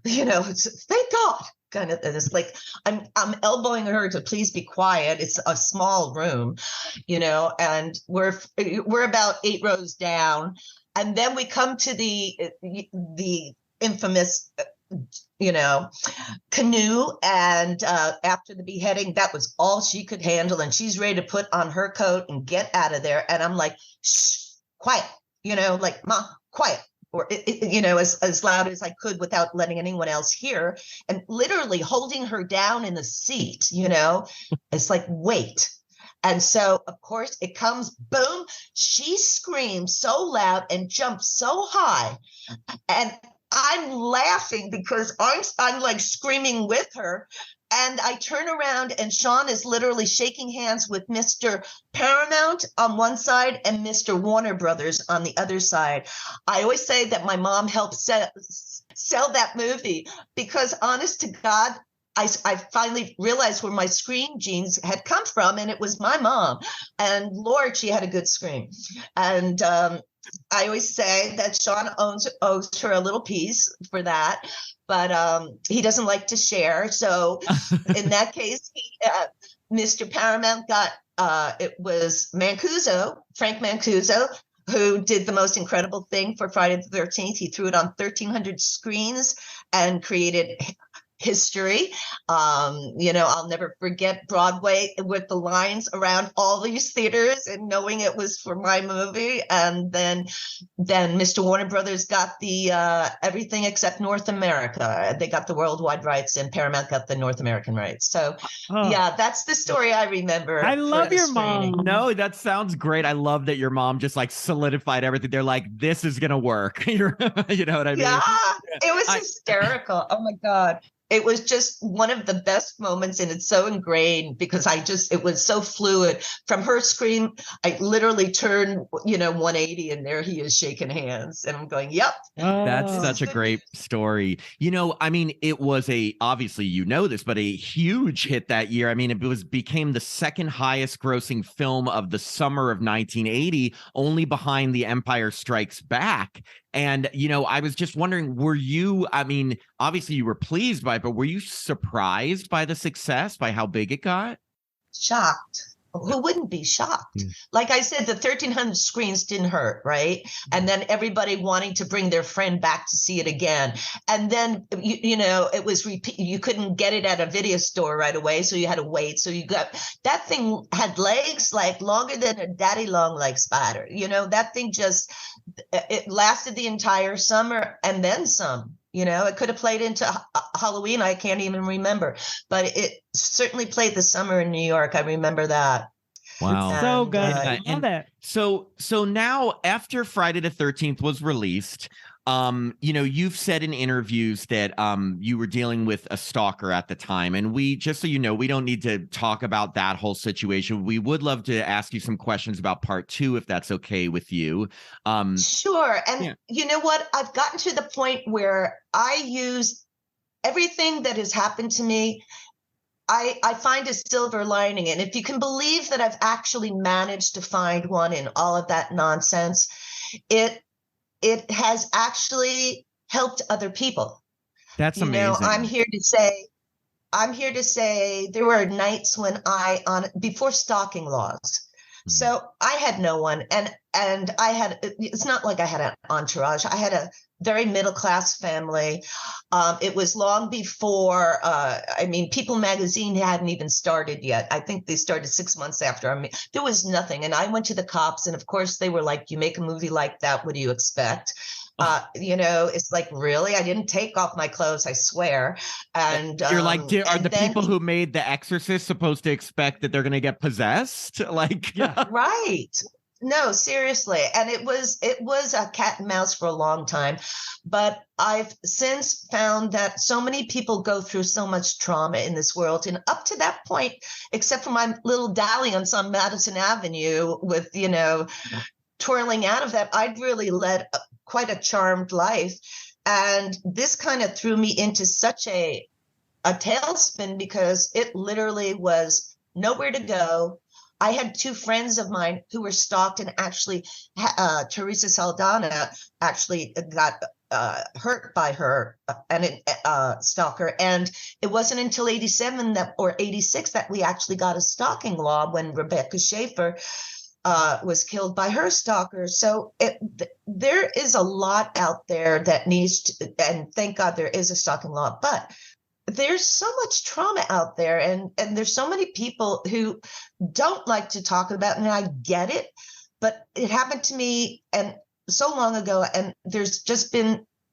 you know, thank God. Kind of, and it's like I'm elbowing her to please be quiet. It's a small room, you know, and we're about 8 rows down, and then we come to the infamous, you know, canoe. And after the beheading, that was all she could handle, and she's ready to put on her coat and get out of there. And I'm like, shh, quiet, you know, like, Mom, quiet. Or, you know, as loud as I could without letting anyone else hear, and literally holding her down in the seat, you know, it's like, wait. And so, of course, it comes, boom, she screams so loud and jumps so high. And I'm laughing because I'm like screaming with her. And I turn around and Sean is literally shaking hands with Mr. Paramount on one side and Mr. Warner Brothers on the other side. I always say that my mom helped sell that movie because, honest to God, I finally realized where my scream genes had come from, and it was my mom. And Lord, she had a good scream. And I always say that Sean owes her a little piece for that. But he doesn't like to share. So in that case, Mr. Paramount got, it was Frank Mancuso, who did the most incredible thing for Friday the 13th. He threw it on 1,300 screens and created history. You know, I'll never forget Broadway with the lines around all these theaters and knowing it was for my movie. And then Mr. Warner Brothers got the everything except North America. They got the worldwide rights, and Paramount got the North American rights. So yeah, that's the story I remember. I love your mom. No, that sounds great. I love that your mom just like solidified everything. They're like, this is gonna work. You know what I mean? Yeah, it was hysterical. Oh my God. it was just one of the best moments, and it's so ingrained because it was so fluid. From her scream, I literally turned, 180, and there he is shaking hands, and I'm going, yep. That's such a great story. I mean, it was obviously this, but a huge hit that year. I mean, it became the second highest grossing film of the summer of 1980, only behind The Empire Strikes Back. And, I was just wondering, I mean, obviously you were pleased by it, but were you surprised by the success, by how big it got? Shocked. Who wouldn't be shocked? Like I said, the 1,300 screens didn't hurt, right? And then everybody wanting to bring their friend back to see it again. And then, it was you couldn't get it at a video store right away, so you had to wait. So that thing had legs like longer than a daddy long leg spider. That thing it lasted the entire summer and then some. It could have played into Halloween. I can't even remember, but it certainly played the summer in New York. I remember that. Wow. So good. I love it. So now after Friday the 13th was released, you've said in interviews that you were dealing with a stalker at the time. And just so you know, we don't need to talk about that whole situation. We would love to ask you some questions about part 2, if that's okay with you. Sure. And you know what? I've gotten to the point where I use everything that has happened to me. I find a silver lining. And if you can believe that I've actually managed to find one in all of that nonsense, it has actually helped other people. That's amazing. I'm here to say there were nights when before stalking laws. So I had no one, and it's not like I had an entourage. I had a very middle-class family. It was long before, People magazine hadn't even started yet. I think they started 6 months after. There was nothing. And I went to the cops, and of course they were like, you make a movie like that, what do you expect? It's like, really? I didn't take off my clothes, I swear. And you're like, are the people who made The Exorcist supposed to expect that they're going to get possessed? Like, right. No, seriously. And it was a cat and mouse for a long time. But I've since found that so many people go through so much trauma in this world. And up to that point, except for my little dalliance on Madison Avenue with, twirling out of that, I'd really led quite a charmed life. And this kind of threw me into such a tailspin because it literally was nowhere to go. I had 2 friends of mine who were stalked, and actually Teresa Saldana actually got hurt by her stalker. And it wasn't until 87 or 86 that we actually got a stalking law, when Rebecca Schaefer was killed by her stalker. So there is a lot out there that needs to, and thank God there is a stalking law, but there's so much trauma out there, and there's so many people who don't like to talk about it, and I get it, but it happened to me and so long ago, and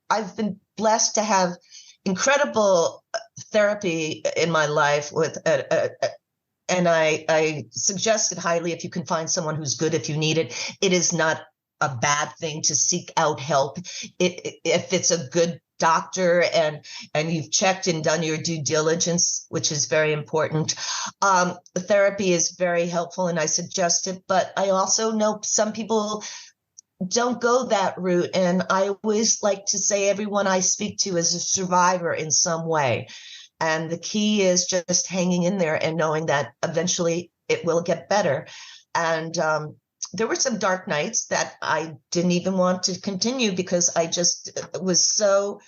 I've been blessed to have incredible therapy in my life and I suggest it highly if you can find someone who's good, if you need it. It is not a bad thing to seek out help if it's a good doctor and you've checked and done your due diligence, which is very important. Therapy is very helpful, and I suggest it, but I also know some people don't go that route. And I always like to say everyone I speak to is a survivor in some way. And the key is just hanging in there and knowing that eventually it will get better. And there were some dark nights that I didn't even want to continue because I just was so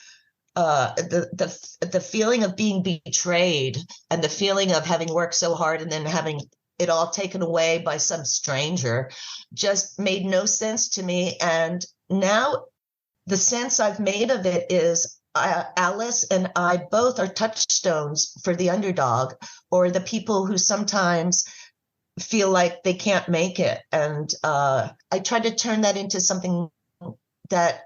the feeling of being betrayed and the feeling of having worked so hard and then having it all taken away by some stranger just made no sense to me. And now the sense I've made of it is Alice and I both are touchstones for the underdog, or the people who sometimes feel like they can't make it. And I try to turn that into something that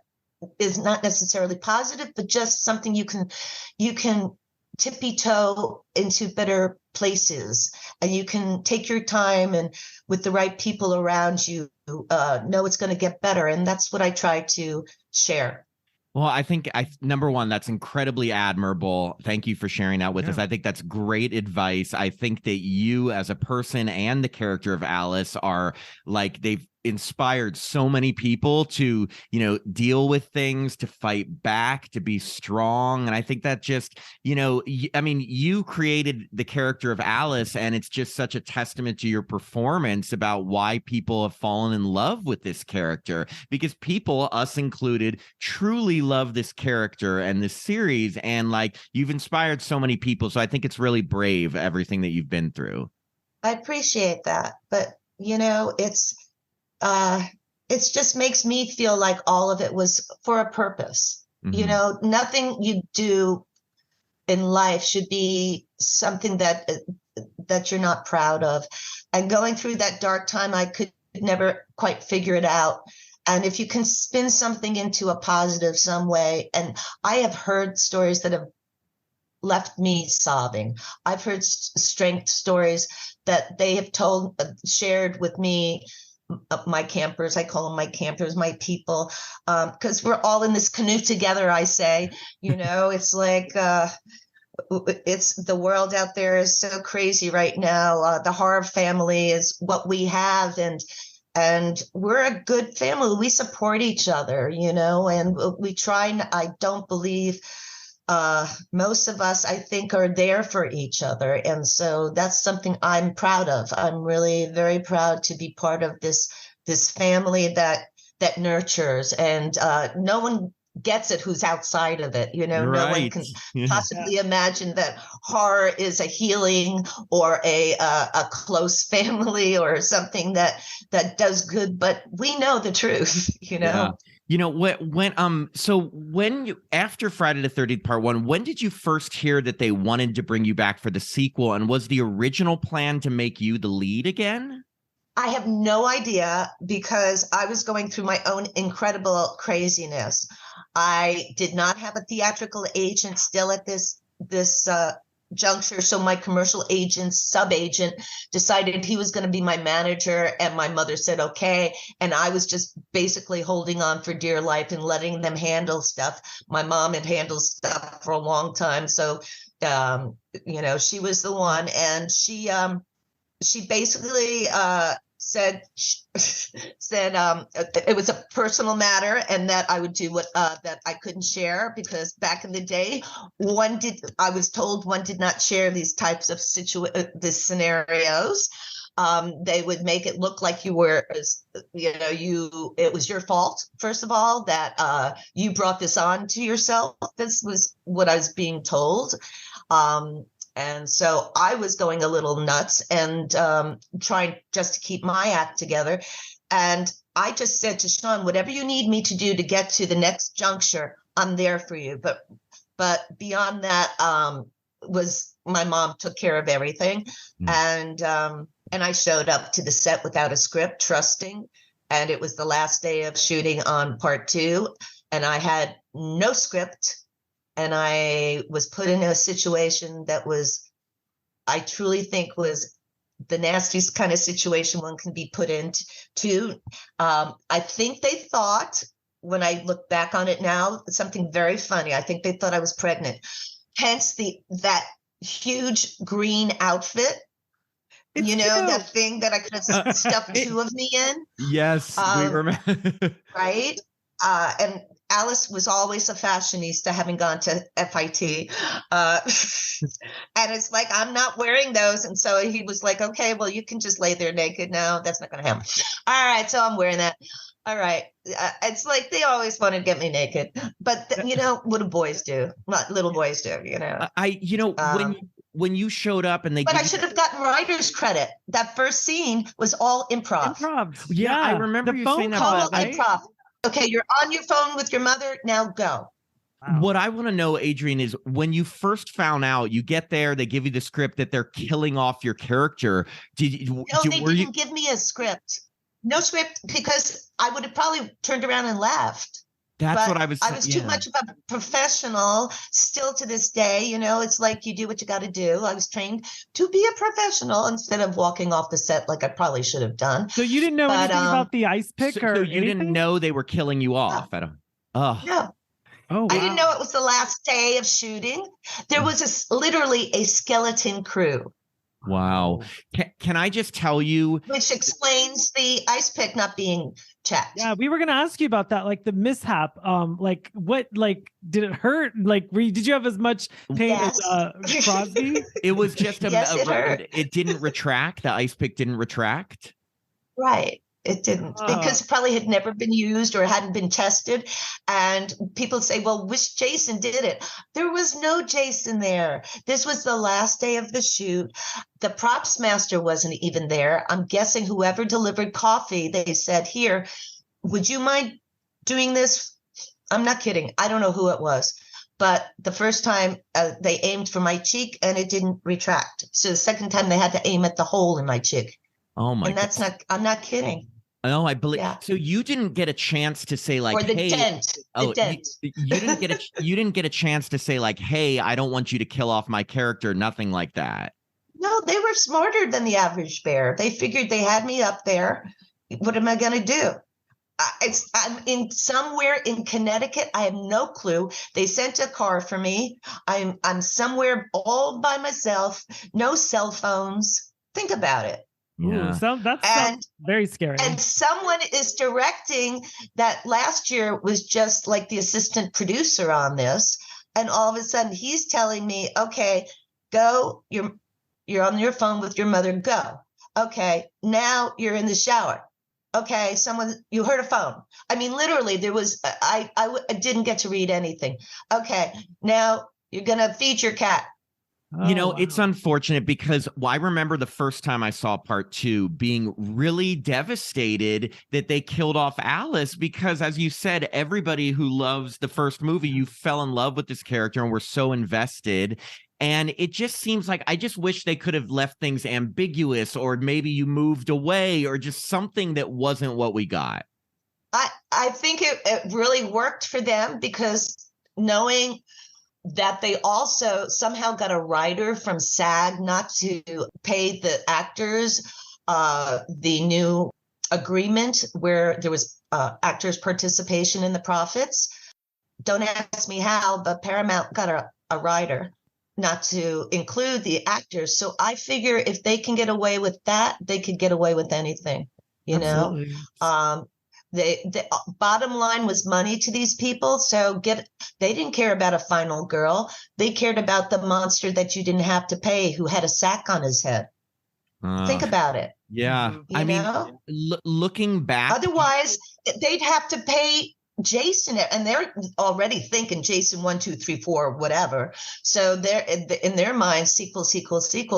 is not necessarily positive, but just something you can tippy toe into better places, and you can take your time and with the right people around you know it's going to get better. And that's what I try to share. Well, I think number one, that's incredibly admirable. Thank you for sharing that with us. I think that's great advice. I think that you as a person and the character of Alice are like, they've inspired so many people to, you know, deal with things, to fight back, to be strong. And I think that just, you know, I mean, you created the character of Alice, and it's just such a testament to your performance about why people have fallen in love with this character, because people, us included, truly love this character and this series. And like, you've inspired so many people. So I think it's really brave, everything that you've been through. I appreciate that. But, you know, it just makes me feel like all of it was for a purpose. Mm-hmm. You know, nothing you do in life should be something that you're not proud of. And going through that dark time, I could never quite figure it out. And if you can spin something into a positive some way, and I have heard stories that have left me sobbing. I've heard strength stories that they have shared with me, my campers. I call them my campers, my people, because we're all in this canoe together. I say, you know, it's like it's the world out there is so crazy right now. The horror family is what we have, and we're a good family. We support each other, you know, and we try. I don't believe most of us, I think, are there for each other. And so that's something I'm proud of. I'm really very proud to be part of this family that nurtures, and no one gets it who's outside of it. You know, no one can possibly imagine that horror is a healing or a close family or something that does good, but we know the truth, you know. Yeah. You know, so when you, after Friday the 13th part 1, when did you first hear that they wanted to bring you back for the sequel? And was the original plan to make you the lead again? I have no idea, because I was going through my own incredible craziness. I did not have a theatrical agent still at this juncture. So my commercial agent, sub-agent, decided he was going to be my manager, and my mother said, okay. And I was just basically holding on for dear life and letting them handle stuff. My mom had handled stuff for a long time. So, you know, she was the one, and she basically said it was a personal matter, and that I would do what that I couldn't share, because back in the day, I was told one did not share these types of these scenarios. They would make it look like you were, you know, it was your fault, first of all, that you brought this on to yourself. This was what I was being told. And so I was going a little nuts and trying just to keep my act together. And I just said to Sean, whatever you need me to do to get to the next juncture, I'm there for you. But beyond that, was my mom took care of everything. Mm. And I showed up to the set without a script, trusting. And it was the last day of shooting on part 2. And I had no script. And I was put in a situation that was, I truly think, was the nastiest kind of situation one can be put into. I think they thought, when I look back on it now, something very funny. I think they thought I was pregnant. Hence that huge green outfit. It's you know, cute. That thing that I could have stuffed 2 of me in. Yes, we remember. Right? And Alice was always a fashionista, having gone to FIT. And it's like, I'm not wearing those. And so he was like, okay, well, you can just lay there naked now. That's not going to happen. All right. So I'm wearing that. All right. It's like they always want to get me naked. But, you know, what do boys do? What little boys do, you know? When you showed up and I should have gotten writer's credit. That first scene was all improv. Yeah, I remember you saying that. Total improv. Okay, you're on your phone with your mother. Now go. Wow. What I want to know, Adrienne, is when you first found out, you get there, they give you the script that they're killing off your character. They didn't give me a script. No script, because I would have probably turned around and left. That's what I was. I was too much of a professional. Still to this day, you know, it's like you do what you got to do. I was trained to be a professional instead of walking off the set like I probably should have done. So you didn't know anything about the ice pick, or you didn't know they were killing you off. No. Oh, wow. I didn't know it was the last day of shooting. There was literally a skeleton crew. Wow. Can I just tell you? Which explains the ice pick not being checked. Yeah, we were gonna ask you about that, like the mishap. Like what, like did it hurt? Like did you have as much pain Yes. as Crosby? It was just Yes, it hurt. it didn't retract. The ice pick didn't retract. Right. It didn't, because it probably had never been used or hadn't been tested. And people say, well, which Jason did it? There was no Jason there. This was the last day of the shoot. The props master wasn't even there. I'm guessing whoever delivered coffee, they said, here, would you mind doing this? I'm not kidding. I don't know who it was. But the first time they aimed for my cheek and it didn't retract. So the second time they had to aim at the hole in my cheek. Oh my! And that's not. I'm not kidding. Oh, I believe. Yeah. So you didn't get a chance to say like, or the "Hey," dent. oh, The dent. you didn't get you didn't get a chance to say like, "Hey, I don't want you to kill off my character." Nothing like that. No, they were smarter than the average bear. They figured they had me up there. What am I going to do? I'm in somewhere in Connecticut. I have no clue. They sent a car for me. I'm somewhere all by myself. No cell phones. Think about it. Yeah. Ooh, that's very scary. And someone is directing that. Last year was just like the assistant producer on this. And all of a sudden he's telling me, okay, go, you're on your phone with your mother, go. Okay, now you're in the shower. Okay, you heard a phone. I mean, literally there was, I didn't get to read anything. Okay, now you're going to feed your cat. You know, it's unfortunate because I remember the first time I saw part 2 being really devastated that they killed off Alice because, as you said, everybody who loves the first movie, you fell in love with this character and were so invested. And it just seems like I just wish they could have left things ambiguous, or maybe you moved away, or just something that wasn't what we got. I think it really worked for them because knowing that they also somehow got a writer from SAG not to pay the actors the new agreement where there was actors' participation in the profits. Don't ask me how, but Paramount got a writer not to include the actors. So I figure if they can get away with that, they could get away with anything, you Absolutely. know? The bottom line was money to these people. So they didn't care about a final girl. They cared about the monster that you didn't have to pay, who had a sack on his head. Think about it. Yeah. You know? Looking back. Otherwise, they'd have to pay Jason, and they're already thinking Jason 1, 2, 3, 4, whatever. So they're in their mind, sequel.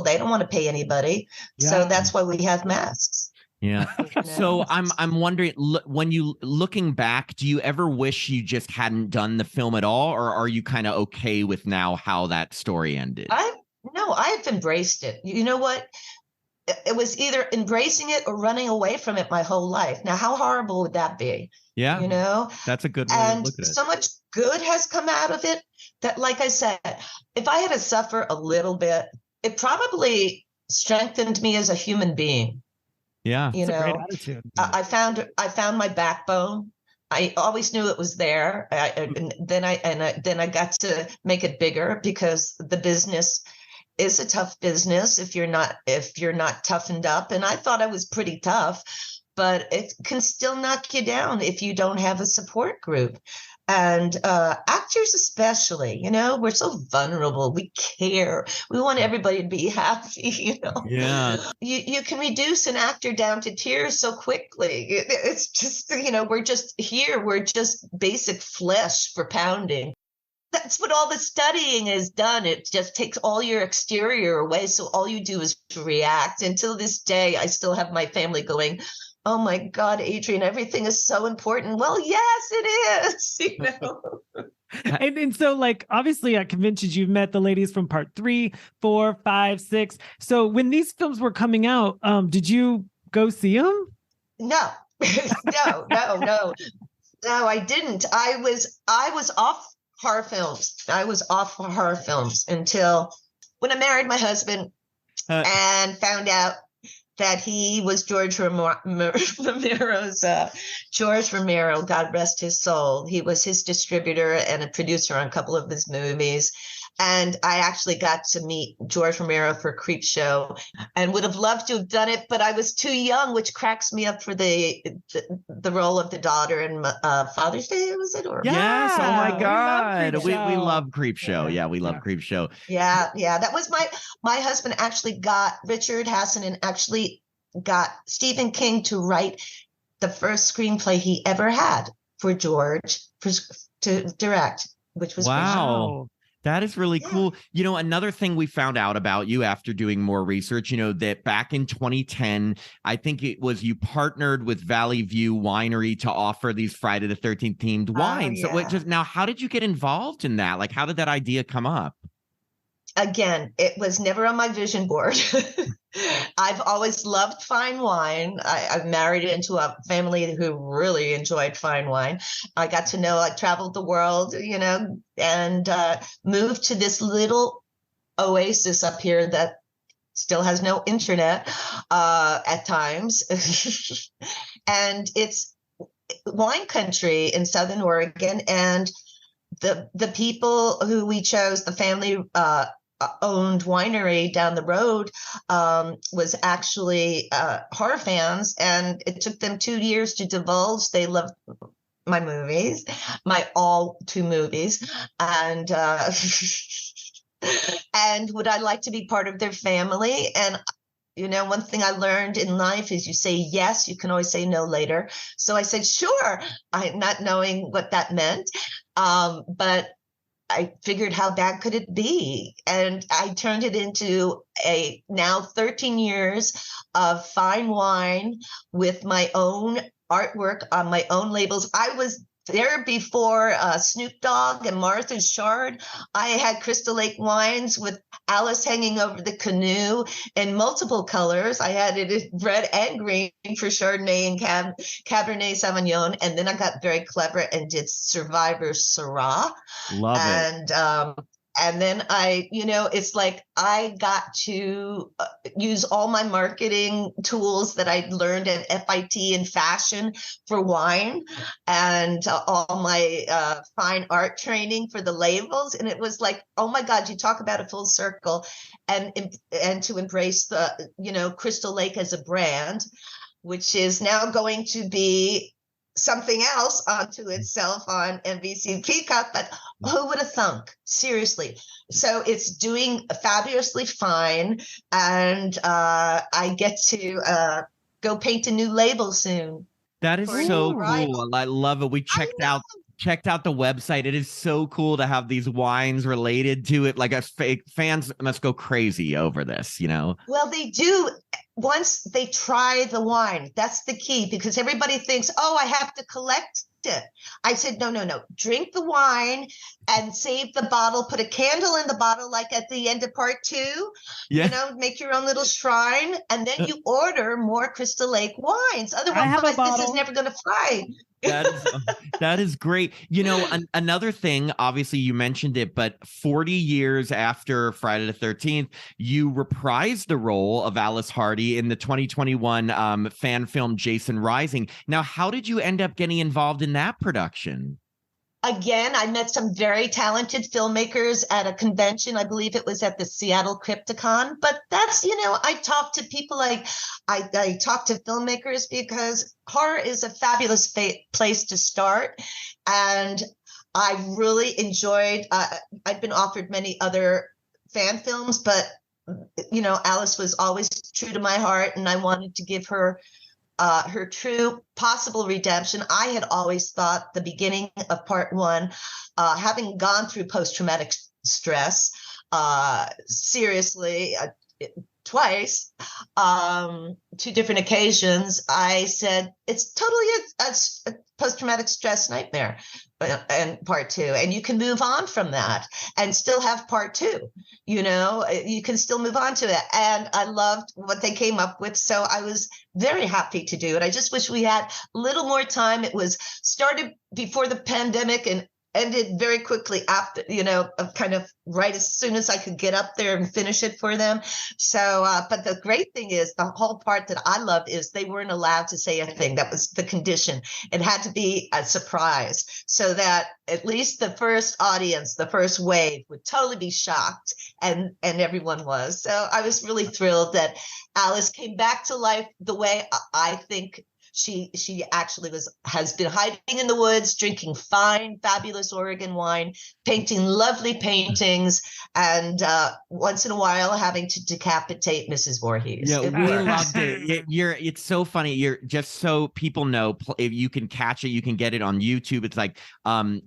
They don't want to pay anybody. Yeah. So that's why we have masks. Yeah. So I'm wondering, when you looking back, do you ever wish you just hadn't done the film at all, or are you kind of okay with now how that story ended? I've embraced it. You know what? It was either embracing it or running away from it my whole life. Now, how horrible would that be? Yeah. You know? That's a good way to look at it. So much good has come out of it that, like I said, if I had to suffer a little bit, it probably strengthened me as a human being. Yeah. You know, a great attitude. I found my backbone. I always knew it was there. Then I got to make it bigger because the business is a tough business if you're not toughened up. And I thought I was pretty tough, but it can still knock you down if you don't have a support group. And actors especially, you know, we're so vulnerable. We care. We want everybody to be happy, you know. Yeah. You can reduce an actor down to tears so quickly. It's just, you know, we're just here. We're just basic flesh for pounding. That's what all the studying is done. It just takes all your exterior away. So all you do is react. Until this day, I still have my family going, oh my God, Adrienne, everything is so important. Well, yes, it is. You know? And so, like, obviously at conventions, you've met the ladies from part 3, 4, 5, 6. So when these films were coming out, did you go see them? No, no, I didn't. I was off horror films. I was off horror films until when I married my husband and found out that he was George Romero's, George Romero, God rest his soul. He was his distributor and a producer on a couple of his movies. And I actually got to meet George Romero for Creepshow and would have loved to have done it, but I was too young, which cracks me up for the role of the daughter in Father's Day, was it? Or Yes. Oh my God. We Creepshow. love Creepshow. Yeah, we love Creepshow. Yeah. That was my husband actually got Richard Hassenen actually got Stephen King to write the first screenplay he ever had for George to direct, which was Wow. That is really cool. You know, another thing we found out about you after doing more research, you know, that back in 2010, I think it was you partnered with Valley View Winery to offer these Friday the 13th themed wines. Yeah. So now, how did you get involved in that? Like, how did that idea come up? Again, it was never on my vision board. I've always loved fine wine. I've married into a family who really enjoyed fine wine. I traveled the world, you know, and moved to this little oasis up here that still has no internet at times. And it's wine country in Southern Oregon. And the people who we chose, the family owned winery down the road, was actually horror fans, and it took them 2 years to divulge they loved my movies, my all two movies, and and would I like to be part of their family? And you know, one thing I learned in life is you say yes, you can always say no later. So I said sure, not knowing what that meant, but I figured how bad could it be? And I turned it into a now 13 years of fine wine with my own artwork on my own labels. I was there before Snoop Dogg and Martha Shard. I had Crystal Lake wines with Alice hanging over the canoe in multiple colors. I had it in red and green for Chardonnay and Cabernet Sauvignon. And then I got very clever and did Survivor Syrah. Love it. And then it's like I got to use all my marketing tools that I'd learned at FIT in fashion for wine, and all my fine art training for the labels. And it was like, oh my God, you talk about a full circle, and to embrace the, Crystal Lake as a brand, which is now going to be something else onto itself on NBC Peacock, but who would have thunk? Seriously. So it's doing fabulously fine, and I get to go paint a new label soon. That is so cool. I love it. We checked out the website. It is so cool to have these wines related to it. Like fans must go crazy over this, Well, they do. Once they try the wine, that's the key, because everybody thinks, oh, I have to collect it. I said, no. Drink the wine and save the bottle. Put a candle in the bottle, like at the end of part 2. Yeah. Make your own little shrine, and then you order more Crystal Lake wines. Otherwise, this is never going to fly. That is great. Another thing, obviously you mentioned it, but 40 years after Friday the 13th, you reprised the role of Alice Hardy in the 2021 fan film Jason Rising. Now, how did you end up getting involved in that production? Again, I met some very talented filmmakers at a convention. I believe it was at the Seattle Crypticon. But that's, I talk to people, I talk to filmmakers, because horror is a fabulous place to start. And I really enjoyed, I've been offered many other fan films, but, Alice was always true to my heart, and I wanted to give her her true possible redemption. I had always thought the beginning of part 1, having gone through post-traumatic stress, seriously, twice, 2 different occasions, I said, it's totally a post-traumatic stress nightmare, and part 2, and you can move on from that and still have part 2. You can still move on to it. And I loved what they came up with, so I was very happy to do it. I just wish we had a little more time. It was started before the pandemic, and ended very quickly after, kind of right as soon as I could get up there and finish it for them. So, but the great thing is, the whole part that I love is they weren't allowed to say anything. That was the condition. It had to be a surprise, so that at least the first audience, the first wave, would totally be shocked, and everyone was. So I was really thrilled that Alice came back to life the way I think she actually has been hiding in the woods, drinking fine, fabulous Oregon wine, painting lovely paintings, and once in a while having to decapitate Mrs. Voorhees. Yeah, we loved it. It's so funny. You're just so people know, if you can catch it, you can get it on YouTube. It's like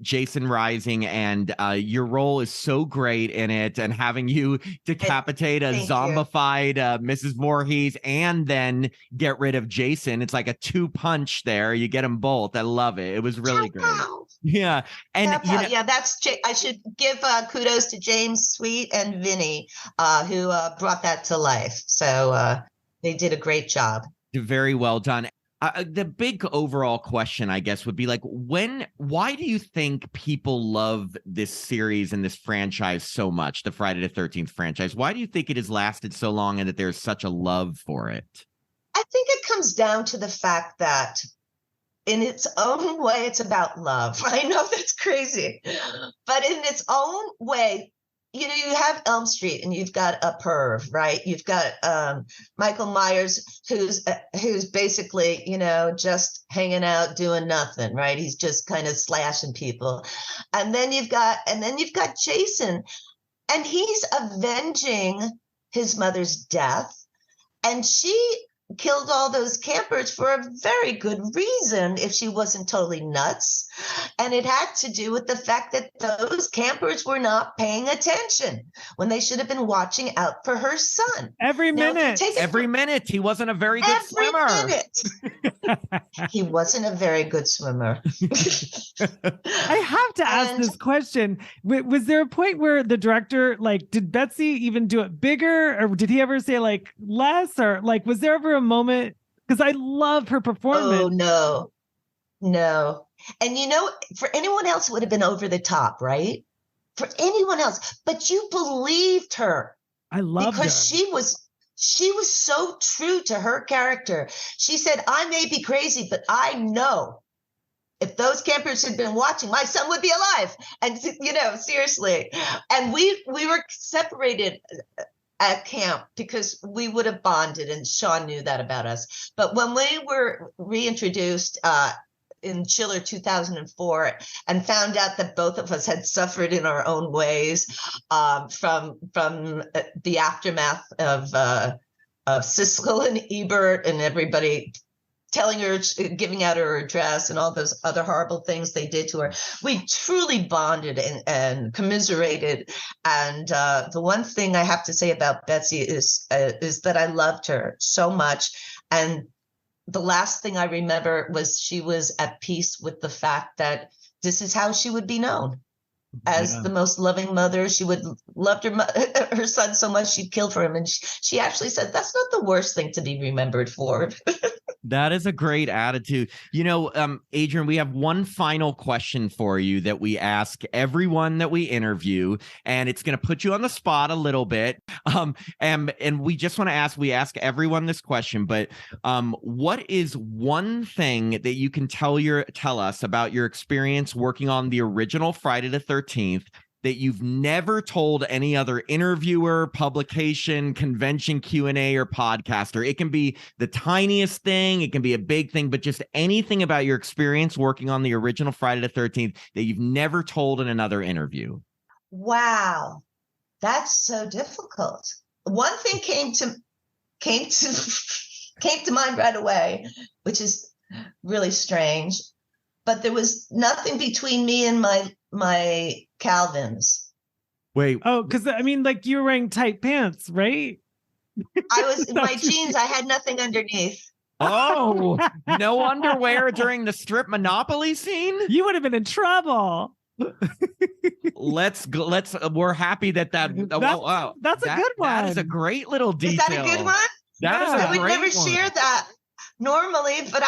Jason Rising, and your role is so great in it, and having you decapitate a zombified Mrs. Voorhees and then get rid of Jason. It's like a 2-punch there. You get them both. I love it. It was really great. Yeah. And I should give kudos to James Sweet and Vinny, who brought that to life. So they did a great job. Very well done. The big overall question, I guess, would be like, why do you think people love this series and this franchise so much, the Friday the 13th franchise? Why do you think it has lasted so long and that there's such a love for it? I think it comes down to the fact that in its own way, it's about love. I know that's crazy, but in its own way, you have Elm Street and you've got a perv, right? You've got Michael Myers, who's basically, just hanging out doing nothing, right? He's just kind of slashing people. And then you've got Jason, and he's avenging his mother's death. And she killed all those campers for a very good reason, if she wasn't totally nuts. And it had to do with the fact that those campers were not paying attention when they should have been watching out for her son. Every minute. He wasn't a very good swimmer. He wasn't a very good swimmer. I have to ask this question. Was there a point where the director, did Betsy even do it bigger, or did he ever say less, or was there ever a moment? Because I love her performance. Oh, no. And for anyone else, it would have been over the top, right? For anyone else, but you believed her. I love her because she was so true to her character. She said, "I may be crazy, but I know if those campers had been watching, my son would be alive." And seriously. And we were separated at camp because we would have bonded, and Sean knew that about us. But when we were reintroduced in Chiller 2004 and found out that both of us had suffered in our own ways from the aftermath of Siskel and Ebert and everybody telling her, giving out her address and all those other horrible things they did to her, we truly bonded and commiserated. And the one thing I have to say about Betsy is that I loved her so much. And the last thing I remember was she was at peace with the fact that this is how she would be known, as the most loving mother. She would loved her son so much she'd kill for him. And she actually said, that's not the worst thing to be remembered for. That is a great attitude. Adrienne, we have one final question for you that we ask everyone that we interview, and it's going to put you on the spot a little bit. And we just want to ask everyone this question, but what is one thing that you can tell us about your experience working on the original Friday the 13th that you've never told any other interviewer, publication, convention Q&A, or podcaster? It can be the tiniest thing, it can be a big thing, but just anything about your experience working on the original Friday the 13th that you've never told in another interview. Wow, that's so difficult. One thing came to mind right away, which is really strange, but there was nothing between me and my Calvins. Wait. Oh, because you were wearing tight pants, right? I was in my jeans. I had nothing underneath. Oh, no underwear during the strip Monopoly scene? You would have been in trouble. Let's go. We're happy that that's a good one. That is a great little detail. Is that a good one? I would never share that normally, but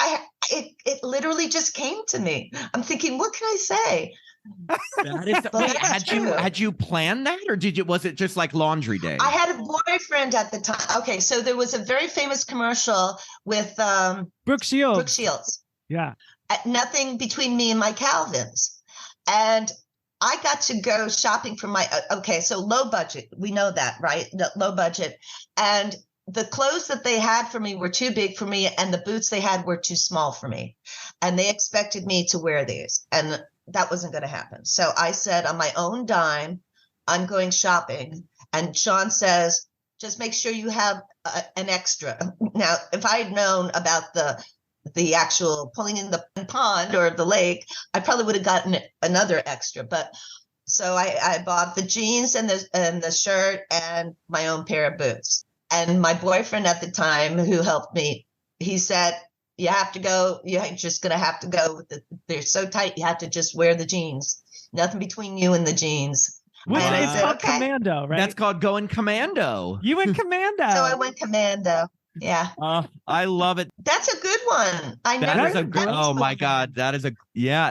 it literally just came to me. I'm thinking, what can I say? That is, Well, wait, that's true. had you planned that, or was it just like laundry day? I had a boyfriend at the time. Okay, so there was a very famous commercial with Brooke Shields. Brooke Shields. Yeah. Nothing between me and my Calvins. And I got to go shopping for my, so low budget. We know that, right? Low budget. And the clothes that they had for me were too big for me, and the boots they had were too small for me. And they expected me to wear these. And that wasn't going to happen. So I said, on my own dime, I'm going shopping. And Sean says, just make sure you have an extra. Now, if I had known about the actual pulling in the pond or the lake, I probably would have gotten another extra. But so I bought the jeans and the shirt and my own pair of boots. And my boyfriend at the time, who helped me, he said, you have to go. You're just going to have to go. They're so tight. You have to just wear the jeans. Nothing between you and the jeans. It's called Commando, right? That's called going commando. You went Commando. So I went Commando. Yeah. I love it. That's a good one. Oh my God. That is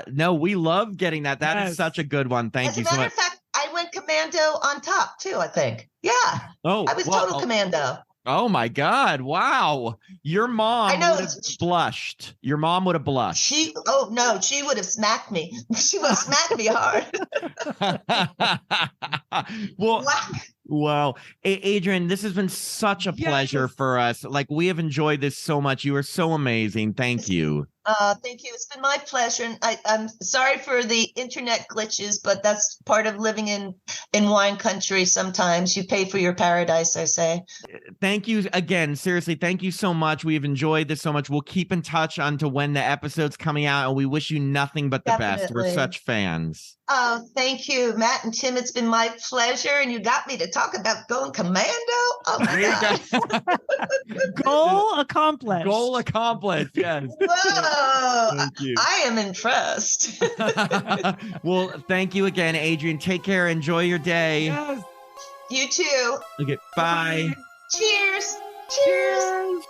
no, we love getting that. That is such a good one. Thank you so much. As a matter of fact, I went Commando on top too, I think. Yeah. Oh, I was total Commando. Oh my God. Wow. Your mom would have blushed. Your mom would have blushed. She would have smacked me. She would have smacked me hard. Well, Adrienne, this has been such a pleasure for us. Like, we have enjoyed this so much. You are so amazing. Thank you. Thank you. It's been my pleasure. And I'm sorry for the internet glitches, but that's part of living in wine country. Sometimes you pay for your paradise, I say. Thank you again. Seriously, thank you so much. We've enjoyed this so much. We'll keep in touch onto when the episode's coming out, and we wish you nothing but the best. We're such fans. Oh, thank you, Matt and Tim. It's been my pleasure. And you got me to talk about going commando. Oh, my God. Goal accomplished. Goal accomplished. Yes. Whoa. Thank you. I am impressed. Well, thank you again, Adrienne. Take care. Enjoy your day. Yes. You too. Okay. Bye. Cheers. Cheers.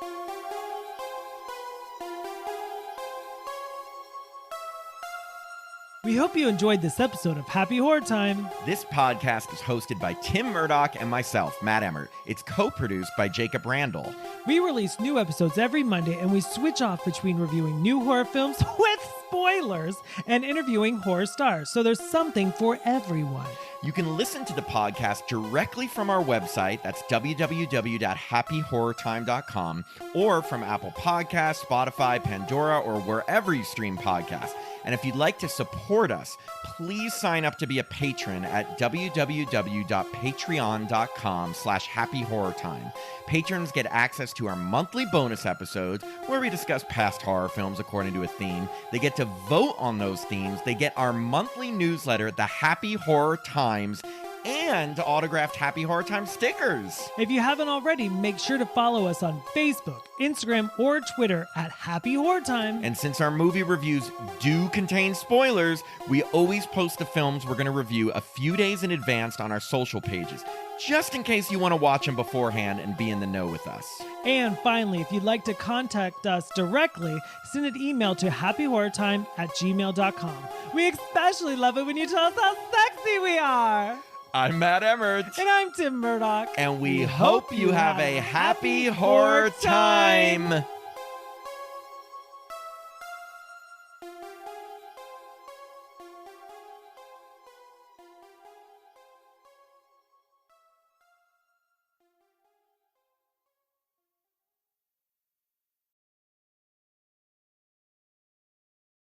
We hope you enjoyed this episode of Happy Horror Time. This podcast is hosted by Tim Murdoch and myself, Matt Emmert. It's co-produced by Jacob Randall. We release new episodes every Monday, and we switch off between reviewing new horror films with spoilers and interviewing horror stars, so there's something for everyone. You can listen to the podcast directly from our website. That's www.happyhorrortime.com, or from Apple Podcasts, Spotify, Pandora, or wherever you stream podcasts. And if you'd like to support us, please sign up to be a patron at www.patreon.com/happyhorrortime. Patrons get access to our monthly bonus episodes where we discuss past horror films according to a theme. They get to vote on those themes. They get our monthly newsletter, The Happy Horror Times, and autographed Happy Horror Time stickers. If you haven't already, make sure to follow us on Facebook, Instagram, or Twitter at Happy Horror Time. And since our movie reviews do contain spoilers, we always post the films we're going to review a few days in advance on our social pages, just in case you want to watch them beforehand and be in the know with us. And finally, if you'd like to contact us directly, send an email to happyhorrortime@gmail.com. We especially love it when you tell us how sexy we are. I'm Matt Emmert. And I'm Tim Murdoch. And we hope you have a happy horror time.